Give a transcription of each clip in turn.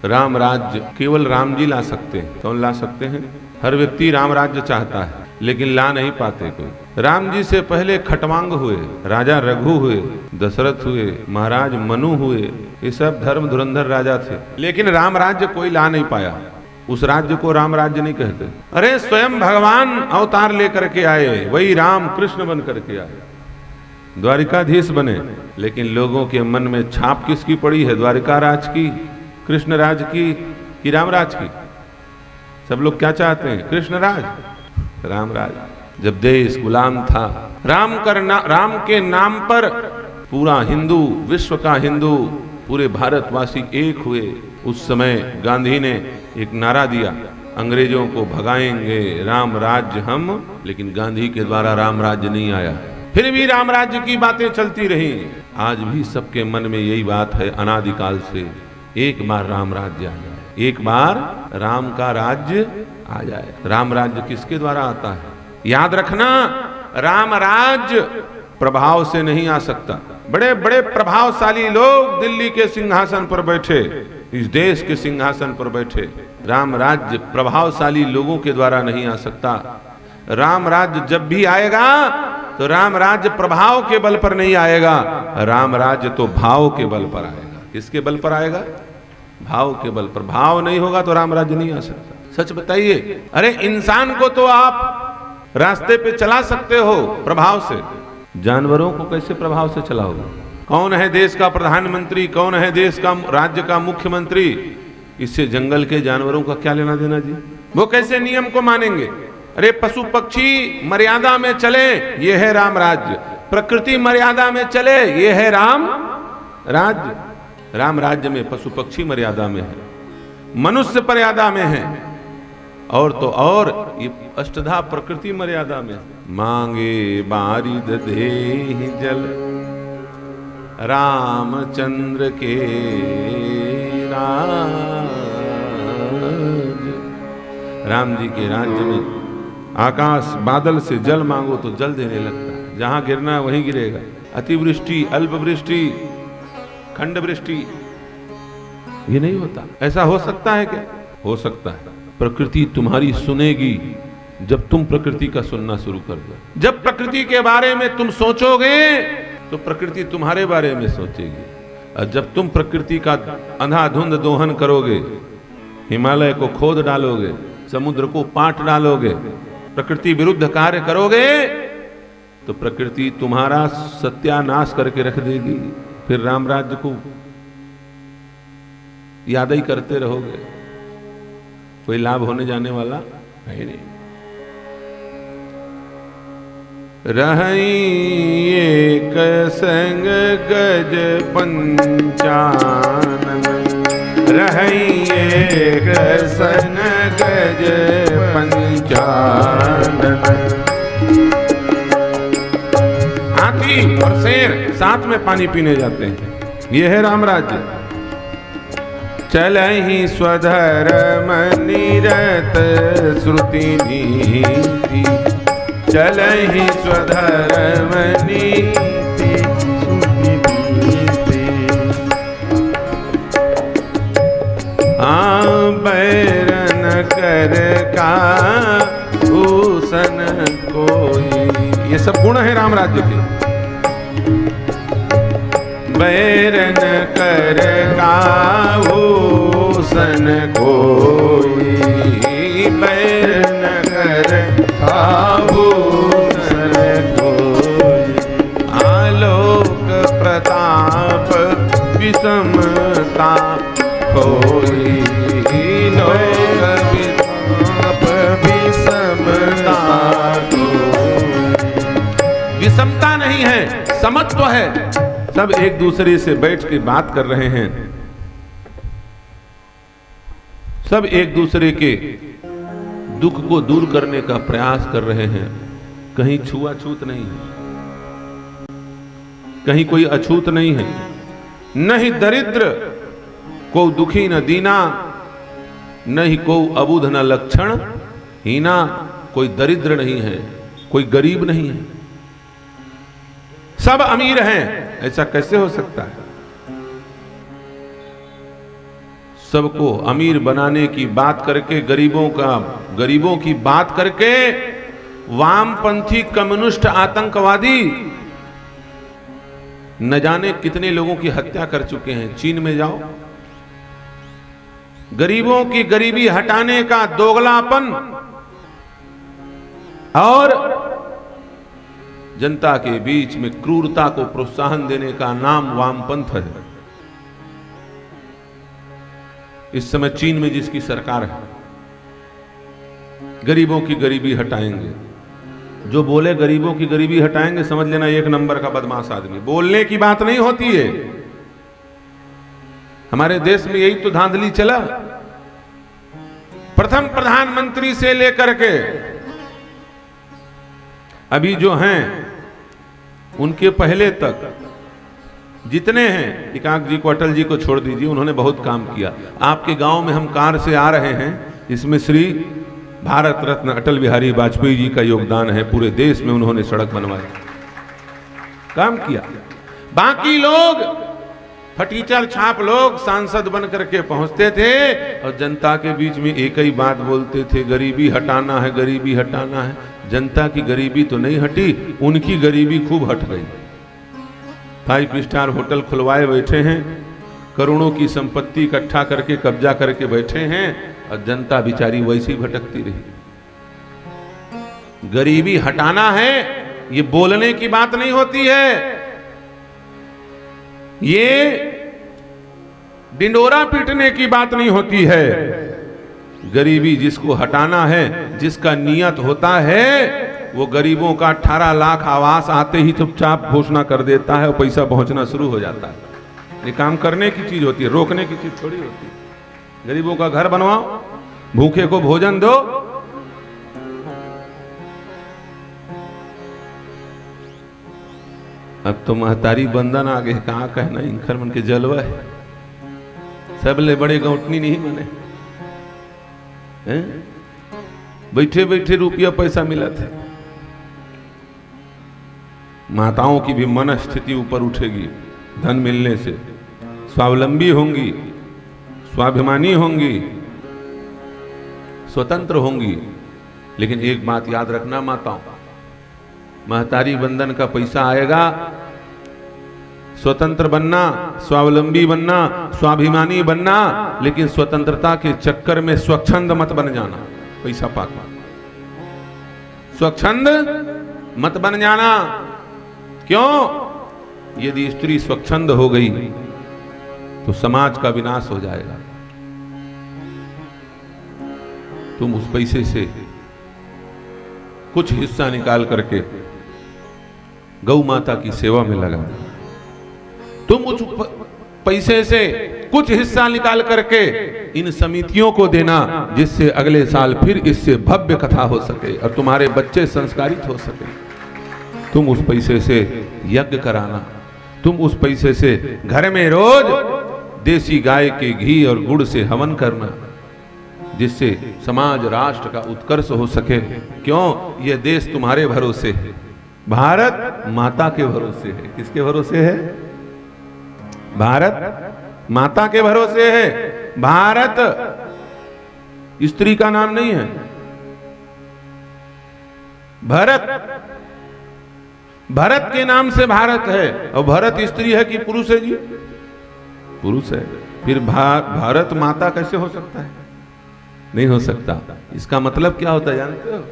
राम राज्य केवल राम जी ला सकते हैं। कौन ला सकते हैं? हर व्यक्ति राम राज्य चाहता है लेकिन ला नहीं पाते कोई। राम जी से पहले खटवांग हुए, राजा रघु हुए, दशरथ हुए, महाराज मनु हुए, ये सब धर्म धुरंधर राजा थे, लेकिन राम राज्य कोई ला नहीं पाया। उस राज्य को राम राज्य नहीं कहते। अरे स्वयं भगवान अवतार लेकर के आए, वही राम कृष्ण बन करके आए, द्वारिकाधीश बने, लेकिन लोगों के मन में छाप किसकी पड़ी है? द्वारिका राज की, कृष्ण राज की कि राम राज की? सब लोग क्या चाहते हैं? कृष्ण राज, राम राज। जब देश गुलाम था, राम के नाम पर पूरा हिंदू, विश्व का हिंदू, पूरे भारतवासी एक हुए। उस समय गांधी ने एक नारा दिया, अंग्रेजों को भगाएंगे, राम राज्य हम। लेकिन गांधी के द्वारा राम राज्य नहीं आया, फिर भी राम राज्य की बातें चलती रही। आज भी सबके मन में यही बात है अनादिकाल से, एक बार राम राज्य आ जाए, एक बार राम का राज्य आ जाए। राम राज्य किसके द्वारा आता है? याद रखना, राम राज्य प्रभाव से नहीं आ सकता। बड़े बड़े प्रभावशाली लोग दिल्ली के सिंहासन पर बैठे, इस देश के सिंहासन पर बैठे, राम राज्य प्रभावशाली लोगों के द्वारा नहीं आ सकता। राम राज्य जब भी आएगा तो राम राज्य प्रभाव के बल पर नहीं आएगा, राम राज्य तो भाव के बल पर आएगा। किसके बल पर आएगा? भाव के बल पर। भाव नहीं होगा तो राम राज्य नहीं आ सकता। सच बताइए, अरे इंसान को तो आप रास्ते पे चला सकते हो प्रभाव से, जानवरों को कैसे प्रभाव से चलाओगे? कौन है देश का प्रधानमंत्री, कौन है देश का राज्य का मुख्यमंत्री? इससे जंगल के जानवरों का क्या लेना देना जी? वो कैसे नियम को मानेंगे? अरे पशु पक्षी मर्यादा में चले, ये है राम राज्य। प्रकृति मर्यादा में चले, ये है राम राज्य। राम राज्य में पशु पक्षी मर्यादा में है, मनुष्य मर्यादा में है, और तो और ये अष्टधा प्रकृति मर्यादा में है। मांगे बारिद देहि जल रामचंद्र के राज। राम जी के राज्य में आकाश बादल से जल मांगो तो जल देने लगता है, जहां गिरना है वहीं गिरेगा। अतिवृष्टि, अल्पवृष्टि, खंड वृष्टि, ये नहीं होता। ऐसा हो सकता है क्या? हो सकता है। प्रकृति तुम्हारी सुनेगी जब तुम प्रकृति का सुनना शुरू कर दो। जब प्रकृति के बारे में तुम सोचोगे तो प्रकृति तुम्हारे बारे में सोचेगी, और जब तुम प्रकृति का अंधाधुंध दोहन करोगे, हिमालय को खोद डालोगे, समुद्र को पाट डालोगे, प्रकृति विरुद्ध कार्य करोगे, तो प्रकृति तुम्हारा सत्यानाश करके रख देगी। फिर राम राज्य को याद ही करते रहोगे, कोई लाभ होने जाने वाला है नहीं। रही एक संग गज पंचानन, रही एक संग गज पंचानन। हाथी और शेर साथ में पानी पीने जाते हैं, यह है राम राज्य। चलहि स्वधर्म निरत श्रुति नीति, चलहि स्वधर्म नीति श्रुति नीति। बैर न कर का भूषण कोई, ये सब गुण है राम राज्य के। बैर न कर का भूषण कोई, बैर न कर का भूषण कोई। आलोक प्रताप विषमता खोई, लोक विताप विषमता खोई। विषमता नहीं है, समत्व है। सब एक दूसरे से बैठ के बात कर रहे हैं, सब एक दूसरे के दुख को दूर करने का प्रयास कर रहे हैं। कहीं छुआछूत नहीं है, कहीं कोई अछूत नहीं है। न ही दरिद्र को दुखी न दीना, न ही को अबुध न लक्षण हीना। कोई दरिद्र नहीं है, कोई गरीब नहीं है, सब अमीर हैं। ऐसा कैसे हो सकता है? सबको अमीर बनाने की बात करके, गरीबों की बात करके वामपंथी कम्युनिस्ट आतंकवादी न जाने कितने लोगों की हत्या कर चुके हैं। चीन में जाओ, गरीबों की गरीबी हटाने का दोगलापन और जनता के बीच में क्रूरता को प्रोत्साहन देने का नाम वामपंथ है। इस समय चीन में जिसकी सरकार है, गरीबों की गरीबी हटाएंगे। जो बोले गरीबों की गरीबी हटाएंगे, समझ लेना एक नंबर का बदमाश आदमी। बोलने की बात नहीं होती है। हमारे देश में यही तो धांधली चला। प्रथम प्रधानमंत्री से लेकर के अभी जो हैं उनके पहले तक जितने हैं, एकांक जी को, अटल जी को छोड़ दीजिए, उन्होंने बहुत काम किया। आपके गांव में हम कार से आ रहे हैं, इसमें श्री भारत रत्न अटल बिहारी वाजपेयी जी का योगदान है। पूरे देश में उन्होंने सड़क बनवाई, काम किया। बाकी लोग फटीचर छाप लोग सांसद बन करके पहुंचते थे और जनता के बीच में एक ही बात बोलते थे, गरीबी हटाना है, गरीबी हटाना है। जनता की गरीबी तो नहीं हटी, उनकी गरीबी खूब हट गई। 5 स्टार होटल खुलवाए बैठे हैं, करोड़ों की संपत्ति इकट्ठा करके कब्जा करके बैठे हैं और जनता बेचारी वैसी भटकती रही। गरीबी हटाना है, ये बोलने की बात नहीं होती है। ये डिंडोरा पीटने की बात नहीं होती है। गरीबी जिसको हटाना है, जिसका नियत होता है, वो गरीबों का 18 लाख आवास आते ही चुपचाप घोषणा कर देता है और पैसा पहुंचना शुरू हो जाता है। ये काम करने की चीज होती है, रोकने की चीज थोड़ी होती है। गरीबों का घर बनवाओ, भूखे को भोजन दो। अब तो महतारी बंधन आगे, कहां कहना, इंखर मन के जलवा है। सबले बड़े गौटनी नहीं बने, बैठे बैठे रुपया पैसा मिला था। माताओं की भी मन स्थिति ऊपर उठेगी धन मिलने से, स्वावलंबी होंगी, स्वाभिमानी होंगी, स्वतंत्र होंगी। लेकिन एक बात याद रखना माताओं, महतारी बंधन का पैसा आएगा, स्वतंत्र बनना, स्वावलंबी बनना, स्वाभिमानी बनना, लेकिन स्वतंत्रता के चक्कर में स्वच्छंद मत बन जाना। पैसा पाकर स्वच्छंद मत बन जाना। क्यों? यदि स्त्री स्वच्छंद हो गई तो समाज का विनाश हो जाएगा। तुम उस पैसे से कुछ हिस्सा निकाल करके गौ माता की सेवा में लगा, तुम उस पैसे से कुछ हिस्सा निकाल करके इन समितियों को देना, जिससे अगले साल फिर इससे भव्य कथा हो सके और तुम्हारे बच्चे संस्कारित हो सके। तुम उस पैसे से यज्ञ कराना, तुम उस पैसे से घर में रोज देसी गाय के घी और गुड़ से हवन करना, जिससे समाज राष्ट्र का उत्कर्ष हो सके। क्यों? यह देश तुम्हारे भरोसे है, भारत माता के भरोसे है। किसके भरोसे है? भारत माता के भरोसे है। भारत स्त्री का नाम नहीं है। भरत के नाम से भारत है। और भरत स्त्री है कि पुरुष है जी? पुरुष है। फिर भारत माता कैसे हो सकता है? नहीं हो सकता। इसका मतलब क्या होता है जानते हो?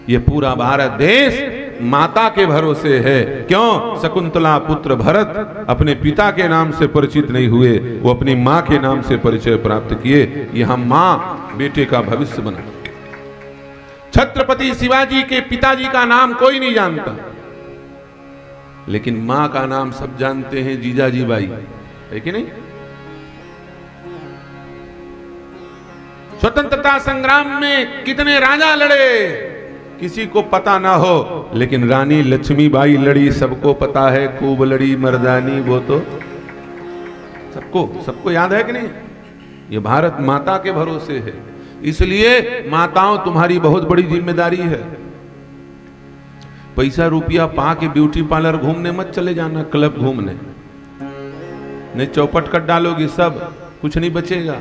ये पूरा भारत देश माता के भरोसे है। क्यों? शकुंतला पुत्र भरत अपने पिता के नाम से परिचित नहीं हुए, वो अपनी मां के नाम से परिचय प्राप्त किए। यहां मां बेटे का भविष्य बना। छत्रपति शिवाजी के पिताजी का नाम कोई नहीं जानता, लेकिन मां का नाम सब जानते हैं, जीजाजी बाई, है कि नहीं? स्वतंत्रता संग्राम में कितने राजा लड़े किसी को पता ना हो, लेकिन रानी लक्ष्मीबाई लड़ी, सबको पता है। खूब लड़ी मर्दानी, वो तो सबको याद है कि नहीं? ये भारत माता के भरोसे है। इसलिए माताओं, तुम्हारी बहुत बड़ी जिम्मेदारी है। पैसा रुपया पा के ब्यूटी पार्लर घूमने मत चले जाना, क्लब घूमने। नहीं चौपट कर डालोगी सब, कुछ नहीं बचेगा।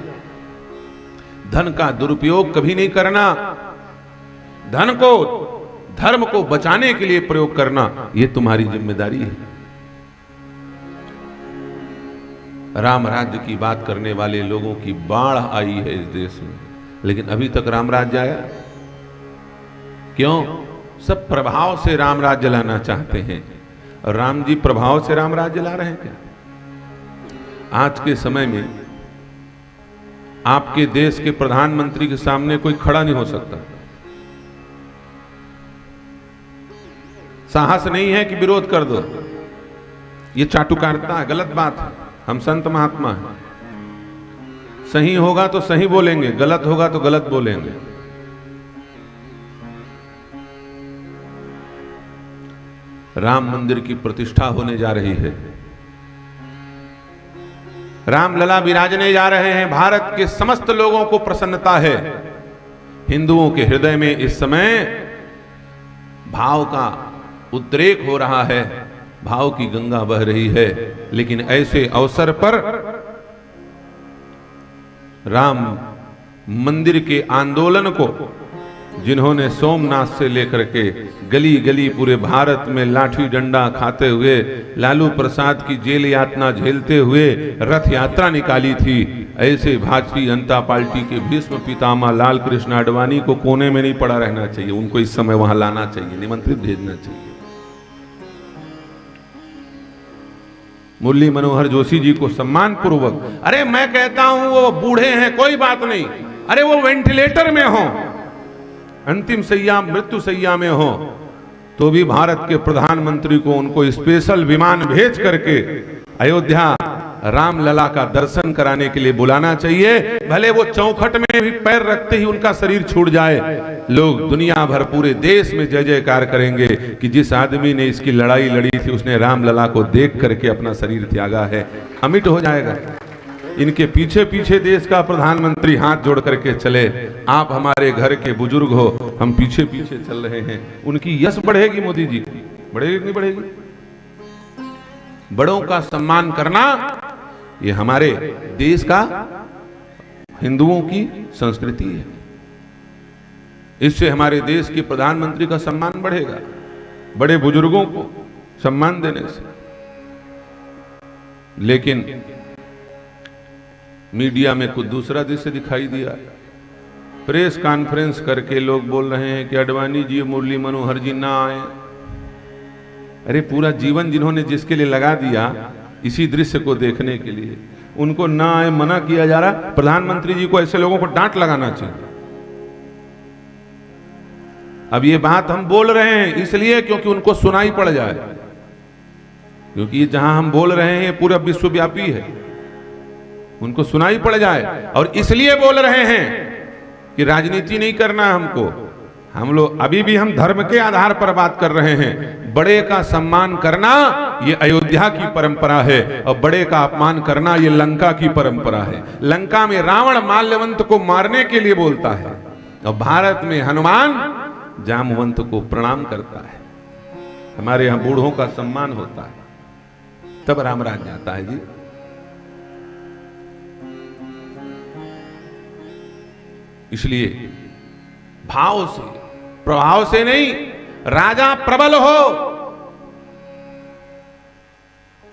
धन का दुरुपयोग कभी नहीं करना, धन को, धर्म को बचाने के लिए प्रयोग करना, यह तुम्हारी जिम्मेदारी है। राम राज्य की बात करने वाले लोगों की बाढ़ आई है इस देश में, लेकिन अभी तक राम राज्य आया क्यों? सब प्रभाव से राम राज्य लाना चाहते हैं, और राम जी प्रभाव से राम राज्य ला रहे हैं क्या? आज के समय में आपके देश के प्रधानमंत्री के सामने कोई खड़ा नहीं हो सकता। साहस नहीं है कि विरोध कर दो, ये चाटुकारिता है, गलत बात है। हम संत महात्मा हैं, सही होगा तो सही बोलेंगे, गलत होगा तो गलत बोलेंगे। राम मंदिर की प्रतिष्ठा होने जा रही है, रामलला विराजने जा रहे हैं, भारत के समस्त लोगों को प्रसन्नता है। हिंदुओं के हृदय में इस समय भाव का उद्रेक हो रहा है, भाव की गंगा बह रही है, लेकिन ऐसे अवसर पर राम मंदिर के आंदोलन को जिन्होंने सोमनाथ से लेकर के गली गली पूरे भारत में लाठी डंडा खाते हुए, लालू प्रसाद की जेल यातना झेलते हुए रथ यात्रा निकाली थी, ऐसे भारतीय जनता पार्टी के भीष्म पितामह लाल कृष्ण आडवाणी को कोने में नहीं पड़ा रहना चाहिए, उनको इस समय वहां लाना चाहिए, निमंत्रित भेजना चाहिए। मुरली मनोहर जोशी जी को सम्मान पूर्वक, अरे मैं कहता हूं वो बूढ़े हैं कोई बात नहीं, अरे वो वेंटिलेटर में हो, अंतिम सैया मृत्यु सैया में हो, तो भी भारत के प्रधानमंत्री को उनको स्पेशल विमान भेज करके अयोध्या रामलला का दर्शन कराने के लिए बुलाना चाहिए। भले वो चौखट में भी पैर रखते ही उनका शरीर छूट जाए, लोग दुनिया भर पूरे देश में जय जयकार करेंगे कि जिस आदमी ने इसकी लड़ाई लड़ी थी उसने रामलला को देख करके अपना शरीर त्यागा है। अमिट हो जाएगा। इनके पीछे पीछे देश का प्रधानमंत्री हाथ जोड़ करके चले, आप हमारे घर के बुजुर्ग हो, हम पीछे पीछे चल रहे हैं, उनकी यश बढ़ेगी। मोदी जी की बढ़ेगी कि नहीं बढ़ेगी? बड़ों का सम्मान करना ये हमारे देश का, हिंदुओं की संस्कृति है। इससे हमारे देश के प्रधानमंत्री का सम्मान बढ़ेगा, बड़े बुजुर्गों को सम्मान देने से। लेकिन मीडिया में कुछ दूसरा दृश्य दिखाई दिया। प्रेस कॉन्फ्रेंस करके लोग बोल रहे हैं कि आडवाणी जी, मुरली मनोहर जी ना आए। अरे पूरा जीवन जिन्होंने जिसके लिए लगा दिया इसी दृश्य को देखने के लिए, उनको ना आए मना किया जा रहा। प्रधानमंत्री जी को ऐसे लोगों को डांट लगाना चाहिए। अब ये बात हम बोल रहे हैं इसलिए क्योंकि उनको सुनाई पड़ जाए, क्योंकि ये जहां हम बोल रहे हैं ये पूरा विश्वव्यापी है, उनको सुनाई पड़ जाए। और इसलिए बोल रहे हैं कि राजनीति नहीं करना है हमको। हम लोग अभी भी हम धर्म के आधार पर बात कर रहे हैं। बड़े का सम्मान करना ये अयोध्या की परंपरा है, और बड़े का अपमान करना ये लंका की परंपरा है। लंका में रावण माल्यवंत को मारने के लिए बोलता है, और भारत में हनुमान जामवंत को प्रणाम करता है। हमारे यहां बूढ़ों का सम्मान होता है, तब रामराज आता है जी। इसलिए भाव से, प्रभाव से नहीं, राजा प्रबल हो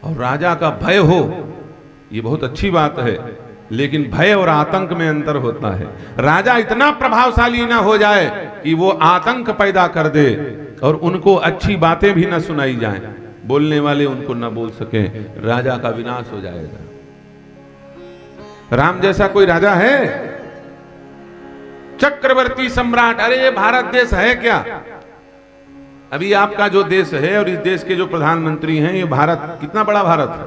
और राजा का भय हो, ये बहुत अच्छी बात है। लेकिन भय और आतंक में अंतर होता है। राजा इतना प्रभावशाली ना हो जाए कि वो आतंक पैदा कर दे और उनको अच्छी बातें भी ना सुनाई जाएं, बोलने वाले उनको ना बोल सके, राजा का विनाश हो जाएगा। राम जैसा कोई राजा है? चक्रवर्ती सम्राट। अरे ये भारत देश है क्या? अभी आपका जो देश है और इस देश के जो प्रधानमंत्री हैं, ये भारत कितना बड़ा भारत है?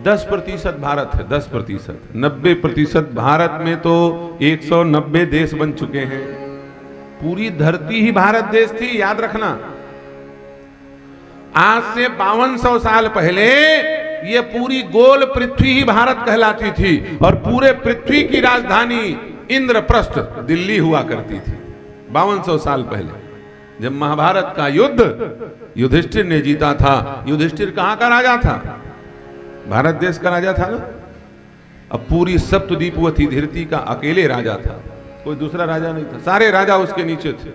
10% भारत है, 10%। 90% भारत में तो 190 देश बन चुके हैं। पूरी धरती ही भारत देश थी, याद रखना। आज से 5200 साल पहले ये पूरी गोल पृथ्वी ही भारत कहलाती थी, और पूरे पृथ्वी की राजधानी इंद्रप्रस्थ दिल्ली हुआ करती थी 5200 साल पहले। जब महाभारत का युद्ध युधिष्ठिर ने जीता था, युधिष्ठिर कहां का राजा था? भारत देश का राजा था ना। अब पूरी सप्तद्वीपवती धरती का अकेले राजा था, कोई दूसरा राजा नहीं था, सारे राजा उसके नीचे थे।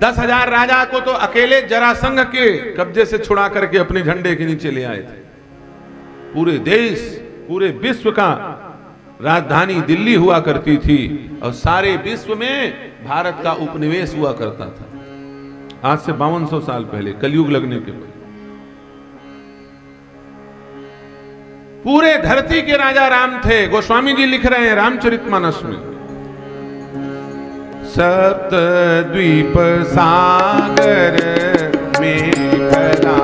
10,000 राजा को तो अकेले जरासंध के कब्जे से छुड़ा करके अपने झंडे के नीचे ले आए थे। पूरे देश, पूरे विश्व का राजधानी दिल्ली हुआ करती थी और सारे विश्व में भारत का उपनिवेश हुआ करता था। आज से 5200 साल पहले, कलयुग लगने के बाद पूरे धरती के राजा राम थे। गोस्वामी जी लिख रहे हैं रामचरितमानस में, सप्तद्वीप सागर में खला,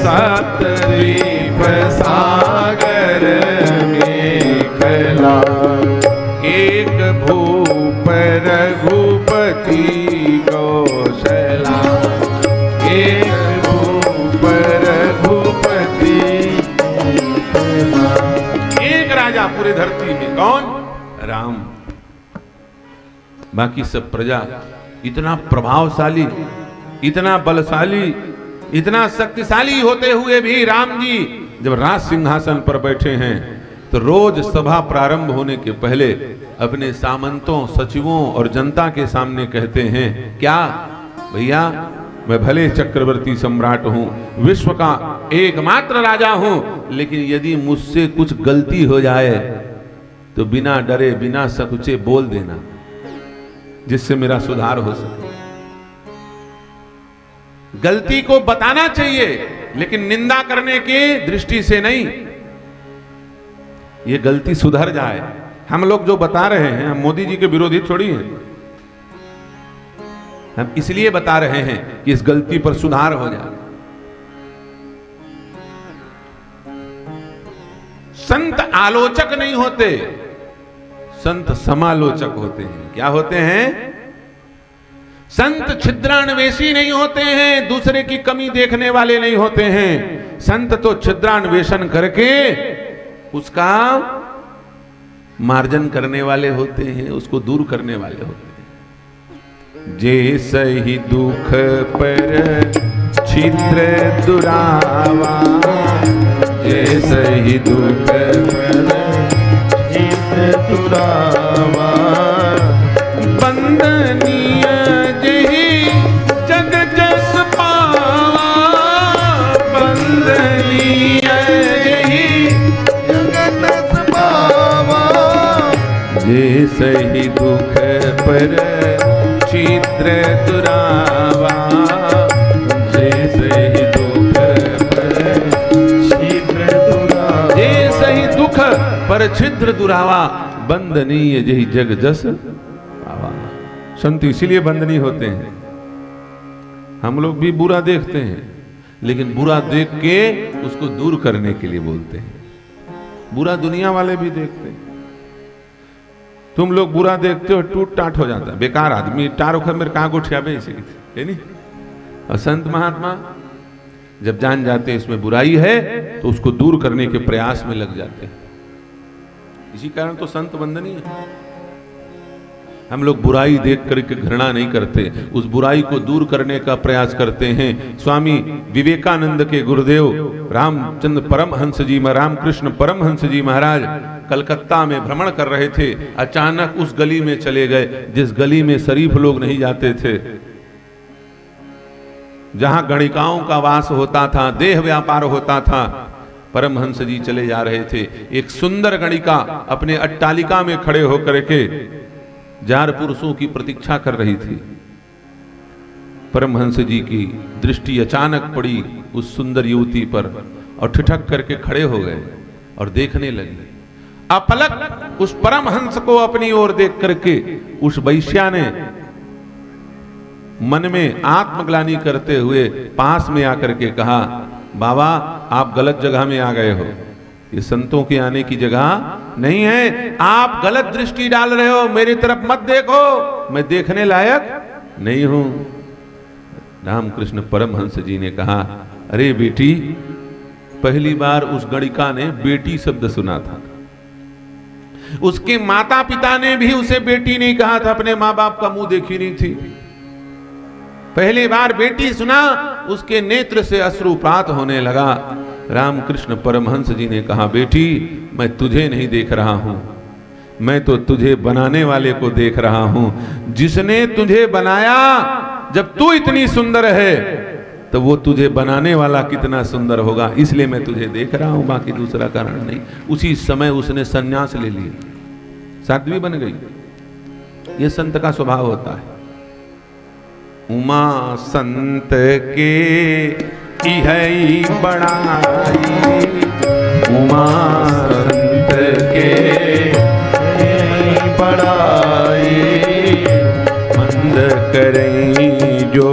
सप्तद्वीप सागर में खला, एक भूप रघुपति कौशला, एक भूप रघुपति, एक राजा पूरे धरती में, कौन? राम। बाकी सब प्रजा। इतना प्रभावशाली, इतना बलशाली, इतना शक्तिशाली होते हुए भी राम जी जब राज सिंहासन पर बैठे हैं तो रोज सभा प्रारंभ होने के पहले अपने सामंतों, सचिवों और जनता के सामने कहते हैं, क्या भैया, मैं भले चक्रवर्ती सम्राट हूं, विश्व का एकमात्र राजा हूं, लेकिन यदि मुझसे कुछ गलती हो जाए तो बिना डरे, बिना सकुचे बोल देना, जिससे मेरा सुधार हो सके। गलती को बताना चाहिए, लेकिन निंदा करने की दृष्टि से नहीं। ये गलती सुधर जाए। हम लोग जो बता रहे हैं, हम मोदी जी के विरोधी थोड़ी हैं, हम इसलिए बता रहे हैं कि इस गलती पर सुधार हो जाए। संत आलोचक नहीं होते, संत समालोचक होते हैं। क्या होते हैं? संत छिद्रान्वेषी नहीं होते हैं, दूसरे की कमी देखने वाले नहीं होते हैं। संत तो छिद्रान्वेषण करके उसका मार्जन करने वाले होते हैं, उसको दूर करने वाले होते हैं। जे सही दुख पर छिद्र दुरावा, जे सही दुख पर छिद्र दुरावा, बंदनीय जही जग जस पावा, बंदनीय जही जग जस पावा, जे सही दुख पर छिद्र दुरावा, जे सही दुख पर छिद्र दुरावा, जे सही दुख पर छिद्र दुरावा, बंदनीय जही जग जस पावा। संत इसीलिए बंदनी होते हैं। हम लोग भी बुरा देखते हैं, लेकिन बुरा देख के उसको दूर करने के लिए बोलते हैं। बुरा दुनिया वाले भी देखते हैं। तुम लोग बुरा देखते हो, टूट टाट हो जाता है, बेकार आदमी, टार उखर मेरे कहाँ गोठिया में इसी है नहीं। और संत महात्मा जब जान जाते हैं इसमें बुराई है तो उसको दूर करने के प्रयास में लग जाते हैं। इसी कारण तो संत वंदनीय है। हम लोग बुराई देख करके घृणा नहीं करते, उस बुराई को दूर करने का प्रयास करते हैं। स्वामी विवेकानंद के गुरुदेव रामचंद्र परमहंस जी, रामकृष्ण परमहंस जी महाराज कलकत्ता में भ्रमण कर रहे थे। अचानक उस गली में चले गए जिस गली में शरीफ लोग नहीं जाते थे, जहां गणिकाओं का वास होता था, देह व्यापार होता था। परमहंस जी चले जा रहे थे। एक सुंदर गणिका अपने अट्टालिका में खड़े होकर के जार पुरुषों की प्रतीक्षा कर रही थी। परमहंस जी की दृष्टि अचानक पड़ी उस सुंदर युवती पर और ठिठक करके खड़े हो गए और देखने लगे। अपलक उस परमहंस को अपनी ओर देख करके उस वैश्या ने मन में आत्मग्लानि करते हुए पास में आकर के कहा, बाबा आप गलत जगह में आ गए हो, ये संतों के आने की जगह नहीं है, आप गलत दृष्टि डाल रहे हो, मेरी तरफ मत देखो, मैं देखने लायक नहीं हूं। रामकृष्ण परमहंस जी ने कहा, अरे बेटी, पहली बार उस गणिका ने बेटी शब्द सुना था। उसके माता पिता ने भी उसे बेटी नहीं कहा था, अपने माँ बाप का मुंह देखी नहीं थी। पहली बार बेटी सुना, उसके नेत्र से अश्रुपात होने लगा। रामकृष्ण परमहंस जी ने कहा, बेटी मैं तुझे नहीं देख रहा हूं, मैं तो तुझे बनाने वाले को देख रहा हूं। जिसने तुझे बनाया, जब तू इतनी सुंदर है तो वो तुझे बनाने वाला कितना सुंदर होगा, इसलिए मैं तुझे देख रहा हूं, बाकी दूसरा कारण नहीं। उसी समय उसने संन्यास ले लिया, साध्वी बन गई। ये संत का स्वभाव होता है। उमा संत के इहई बड़ाई, उमा संत के इहई बड़ाई, मंद करें जो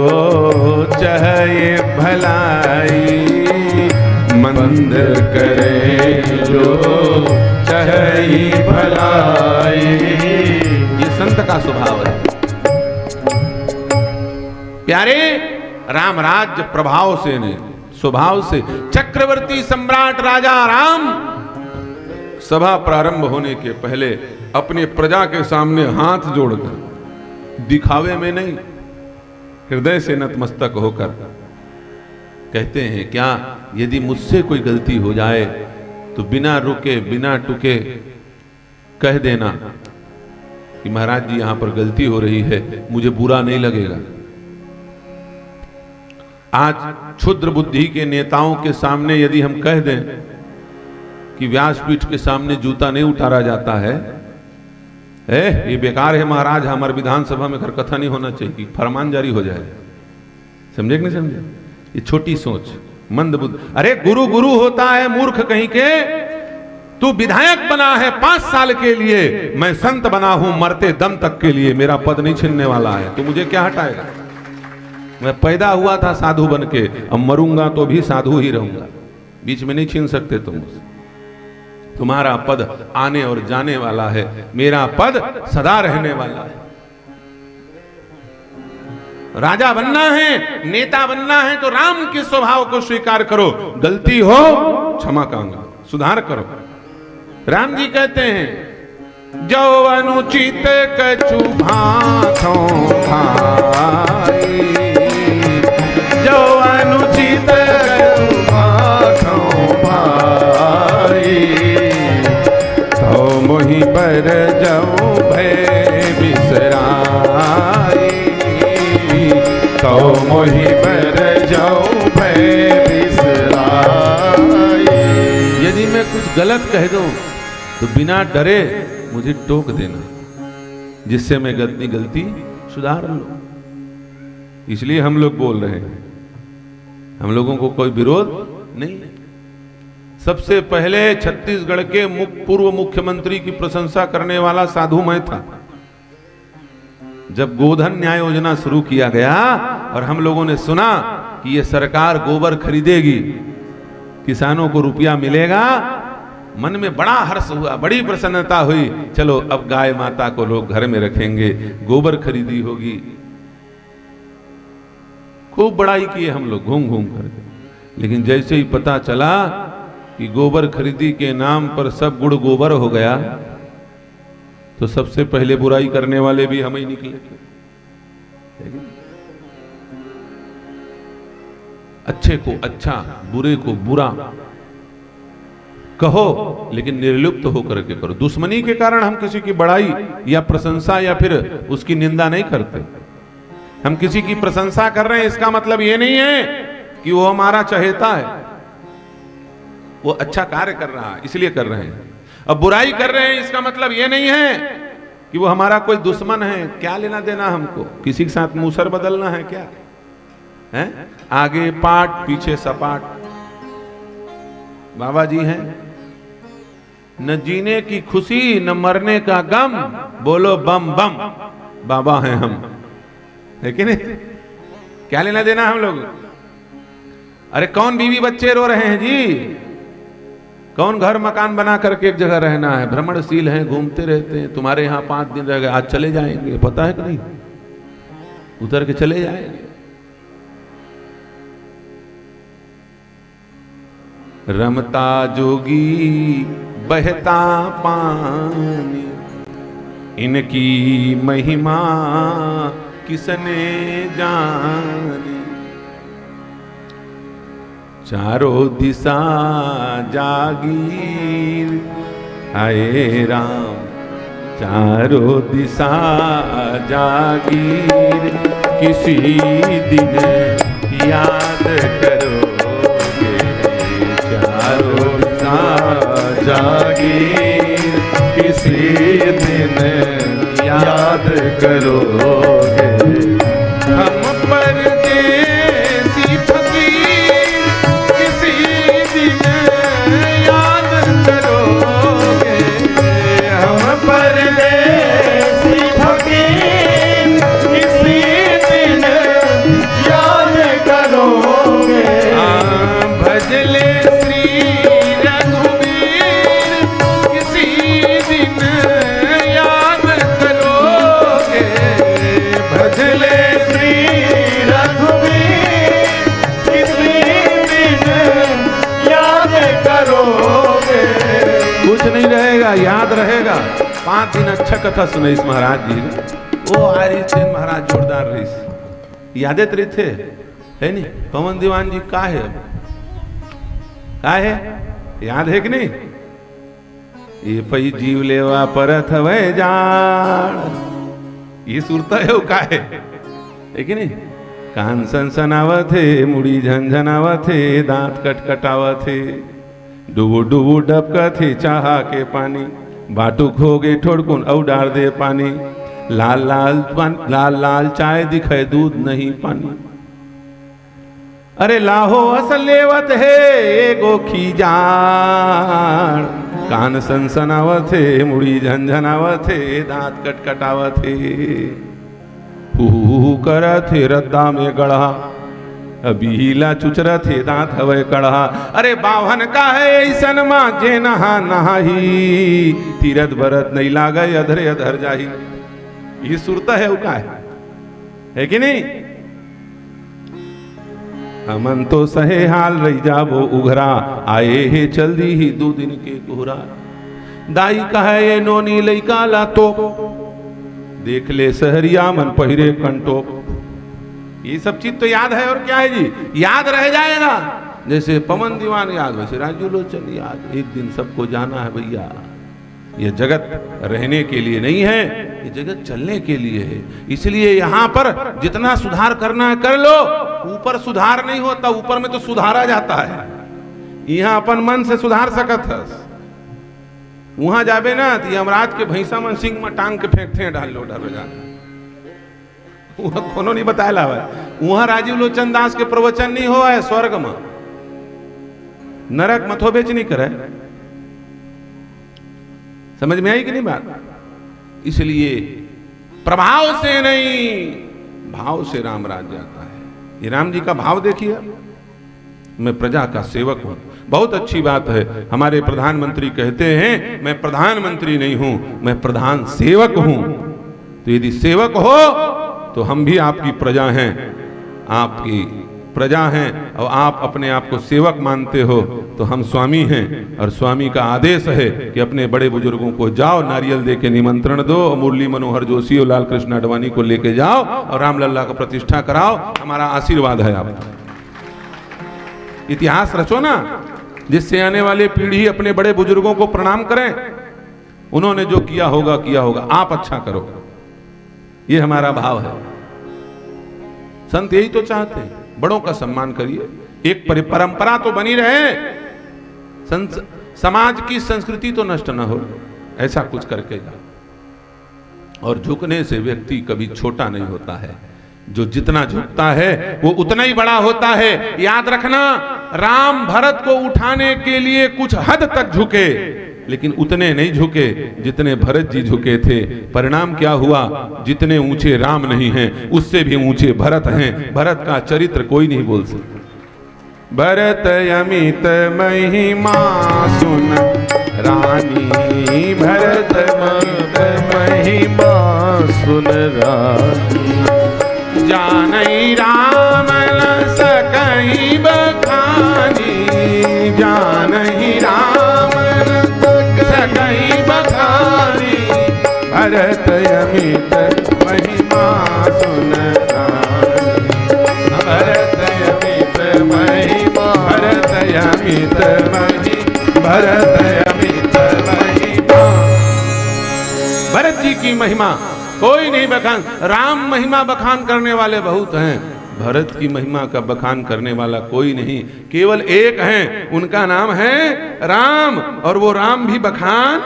चाहे भलाई, मंद करें जो चाहे भलाई। ये संत का स्वभाव है। प्यारे, राम राज्य प्रभाव से ने, स्वभाव से चक्रवर्ती सम्राट राजा राम सभा प्रारंभ होने के पहले अपने प्रजा के सामने हाथ जोड़कर, दिखावे में नहीं, हृदय से नतमस्तक होकर कहते हैं, क्या यदि मुझसे कोई गलती हो जाए तो बिना रुके बिना टुके कह देना कि महाराज जी यहां पर गलती हो रही है, मुझे बुरा नहीं लगेगा। आज क्षुद्र बुद्धि के नेताओं के सामने यदि हम कह दें कि व्यासपीठ के सामने जूता नहीं उतारा जाता है, ये बेकार है महाराज, हमारे विधानसभा में घर कथा नहीं होना चाहिए, फरमान जारी हो जाए। समझे कि नहीं समझे? ये छोटी सोच, मंद बुद्धि। अरे गुरु गुरु होता है, मूर्ख कहीं के। तू विधायक बना है 5 साल के लिए, मैं संत बना हूं मरते दम तक के लिए, मेरा पद नहीं छीनने वाला है, तो मुझे क्या हटाएगा? मैं पैदा हुआ था साधु बन के, अब मरूंगा तो भी साधु ही रहूंगा, बीच में नहीं छीन सकते तुम मुझसे। तुम्हारा पद आने और जाने वाला है, मेरा पद सदा रहने वाला है। राजा बनना है, नेता बनना है तो राम के स्वभाव को स्वीकार करो, गलती हो क्षमा कांगा, सुधार करो। राम जी कहते हैं, जो अनुचित कछु भांखों भाई, जो अनुचित कछु भांखों भाई, तो मोहि पर जाऊं भय बिसराई, तो मोहि पर जाऊं भय बिसराई। यदि मैं कुछ गलत कह दूं तो बिना डरे मुझे टोक देना, जिससे मैं गलती सुधार लूं। इसलिए हम लोग बोल रहे हैं, हम लोगों को कोई विरोध नहीं है। सबसे पहले छत्तीसगढ़ के पूर्व मुख्यमंत्री की प्रशंसा करने वाला साधु मैं था। जब गोधन न्याय योजना शुरू किया गया और हम लोगों ने सुना कि ये सरकार गोबर खरीदेगी, किसानों को रुपया मिलेगा, मन में बड़ा हर्ष हुआ, बड़ी प्रसन्नता हुई। चलो अब गाय माता को लोग घर में रखेंगे, गोबर खरीदी होगी। खूब बड़ाई किए हम लोग घूम घूम कर। लेकिन जैसे ही पता चला कि गोबर खरीदी के नाम पर सब गुड़ गोबर हो गया, तो सबसे पहले बुराई करने वाले भी हम ही निकले। अच्छे को अच्छा, बुरे को बुरा कहो, लेकिन निर्लिप्त होकर के करो। दुश्मनी के कारण हम किसी की बड़ाई या प्रशंसा या फिर उसकी निंदा नहीं करते। हम किसी की प्रशंसा कर रहे हैं, इसका मतलब ये नहीं है कि वो हमारा चहेता है, वो अच्छा कार्य कर रहा है इसलिए कर रहे हैं। अब बुराई कर रहे हैं, इसका मतलब ये नहीं है कि वो हमारा कोई दुश्मन है। क्या लेना देना हमको? किसी के साथ मूसर बदलना है क्या है? आगे पाट पीछे सपाट। बाबा जी हैं, न जीने की खुशी न मरने का गम, बोलो बम बम, बाबा हैं हम, है कि नहीं? क्या लेना देना हम लोग? अरे कौन बीवी बच्चे रो रहे हैं जी? कौन घर मकान बना करके एक जगह रहना है? भ्रमणशील हैं, घूमते रहते हैं। तुम्हारे यहां 5 दिन रह गए, आज चले जाएंगे, पता है कि नहीं? उतर के चले जाएंगे। रमता जोगी बहता पानी, इनकी महिमा किसने जानी। चारों दिशा जागीर, आए राम चारों दिशा जागीर, किसी दिन याद करोगे, चारों दिशा जागीर, किसी दिन याद करोगे। हम परदेसी फकीर, किसी दिन याद करोगे, हम परदेसी फकीर, किसी दिन याद करोगे। भजले श्री रघुवीर, किसी दिन याद करोगे, भजले श्री रघुवीर, किसी दिन याद करोगे। कुछ नहीं रहेगा, याद रहेगा। 5 दिन अच्छा कथा सुने इस महाराज जी। वो आ रही थे महाराज, जोरदार रही, यादें रही थे, है नहीं? पवन दीवान जी का है, याद है कि नहीं? ये पई जीव लेवा परथ वे जान, ये सुरता है वो का है कि नहीं? कान सनसनावथे, मुड़ी झंझनावथे, दांत कटकटावथे, डुबू डुबू डबकथे चाहा के पानी, बाटुक हो गए ठोड़कुन औ डार दे पानी, लाल लाल लाल चाय दिखे दूध नहीं पानी। अरे लाहो असल लेवत है एगो खीजान, कान सनसनावथे, मुड़ी झंझनावथे, दांत कटकटावथे, हु करथे रद्दा में गढ़ा, अबीला चुचरा थे दांत हवे कढ़ा। अरे बावन का है ऐसन माँ जे नहा नहाही, तीरथ भरत नहीं लागे अधरे अधर जाही। ये सुरता है वो का है कि नहीं? अमन तो सहे हाल रही जाबो उघरा, आए हे चल दी ही 2 दिन के कोहरा। दाई कहे ये नोनी लइका ला तो, देख ले सहरिया मन पहिरे कंटोप। ये सब चीज तो याद है, और क्या है जी, याद रह जाएगा। जैसे पवन दीवान याद, वैसे राजू लोचन याद। एक दिन सबको जाना है भैया। ये जगत रहने के लिए नहीं है, ये जगत चलने के लिए है। इसलिए यहाँ पर जितना सुधार करना है कर लो। ऊपर सुधार नहीं होता, ऊपर में तो सुधारा जाता है। यहाँ अपन मन से सुधार सकत है। वहां जाबे ना तो यमराज के भैंसा मन सिंह में टांग के फेंकते हैं, डाल लो डर जाना। वहां कोनो नहीं बताया ला। वहां राजीव लोचन दास के प्रवचन नहीं हुआ है स्वर्ग में, नरक मथो बेच नहीं करे। समझ में आई कि नहीं बात? इसलिए प्रभाव से नहीं, भाव से राम राज जाता है। ये राम जी का भाव देखिए, मैं प्रजा का सेवक हूं। बहुत अच्छी बात है। हमारे प्रधानमंत्री कहते हैं मैं प्रधानमंत्री नहीं हूं, मैं प्रधान सेवक हूं। तो यदि सेवक हो तो हम भी आपकी प्रजा हैं, आपकी प्रजा हैं, और आप अपने आप को सेवक मानते हो तो हम स्वामी हैं। और स्वामी का आदेश है कि अपने बड़े बुजुर्गों को जाओ, नारियल दे के निमंत्रण दो, मुरली मनोहर जोशी और लाल कृष्ण आडवाणी को लेके जाओ और रामलल्ला का प्रतिष्ठा कराओ। हमारा आशीर्वाद है आपका। इतिहास रचो ना, जिससे आने वाले पीढ़ी अपने बड़े बुजुर्गों को प्रणाम करें। उन्होंने जो किया होगा, आप अच्छा करो। ये हमारा भाव है। संत यही तो चाहते हैं, बड़ों का सम्मान करिए। एक परंपरा तो बनी रहे, समाज की संस्कृति तो नष्ट ना हो, ऐसा कुछ करके जाओ। और झुकने से व्यक्ति कभी छोटा नहीं होता है। जो जितना झुकता है वो उतना ही बड़ा होता है। याद रखना, राम भरत को उठाने के लिए कुछ हद तक झुके, लेकिन उतने नहीं झुके जितने भरत जी झुके थे। परिणाम क्या हुआ? जितने ऊंचे राम नहीं हैं, उससे भी ऊंचे भरत हैं। भरत का चरित्र कोई नहीं बोल सकता। भरत अमित महिमा सुन रानी, भरत अमित महिमा सुन रानी, जानई राम न सकई बखानी, जानई राम न सकई बखानी, भरत अमित महिमा सुन रानी, भरत अमित महिमा, भरत भरत जी की महिमा कोई नहीं बखान, राम महिमा बखान करने वाले बहुत हैं, भरत की महिमा का बखान करने वाला कोई नहीं, केवल एक हैं, उनका नाम है राम, और वो राम भी बखान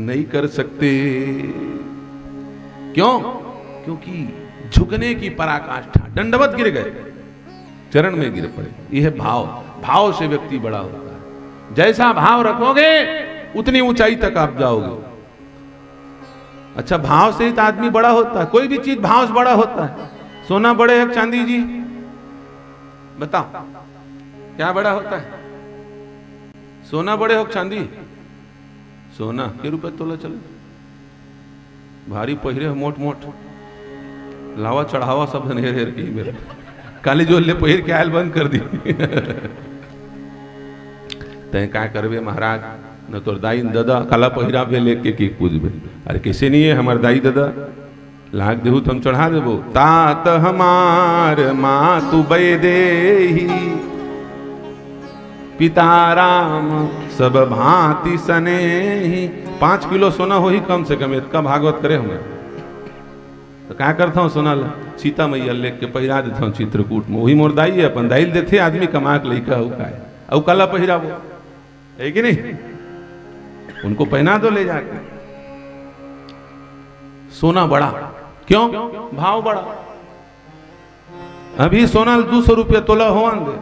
नहीं कर सकते। क्यों? क्योंकि झुकने की पराकाष्ठा, दंडवत गिर गए, चरण में गिर पड़े। यह भाव, भाव से व्यक्ति बड़ा होता है। जैसा भाव रखोगे उतनी ऊंचाई तक आप जाओगे। अच्छा, भाव से ही तो आदमी बड़ा होता है, कोई भी चीज भाव से बड़ा होता है। सोना बड़े है चांदी जी? बताओ क्या बड़ा होता है? सोना बड़े हो चांदी? सोना के रुपए तोला चले, भारी पहिरे मोट मोट, लावा चढ़ावा सब हेर हेर की मेरे काली जोले पहिर के आयल बंद कर दी। तय क्या करवे महाराज, न तो दाई दादा काला पहिरा पे लेके की पूजबे। अरे कैसे नहीं है हमारे दाई दादा, लाग देहू तो हम चढ़ा देबो। तात हमार मातु बैदेही, पिता राम सब भांति सनेही। 5 किलो सोना हो ही कम से कम, इतना भागवत करे हमें तो क्या करता हूँ, सोना ला सीता मैया लेके के पहिरा देता हूँ चित्रकूट में। वही मोर दाई है, अपन दाई देते आदमी कमा के लेकर औ काला पहिरा वो है कि नहीं, उनको पहना दो ले जाके। सोना बड़ा क्यों? भाव बड़ा। अभी सोना 200 रुपया तोला हो दे,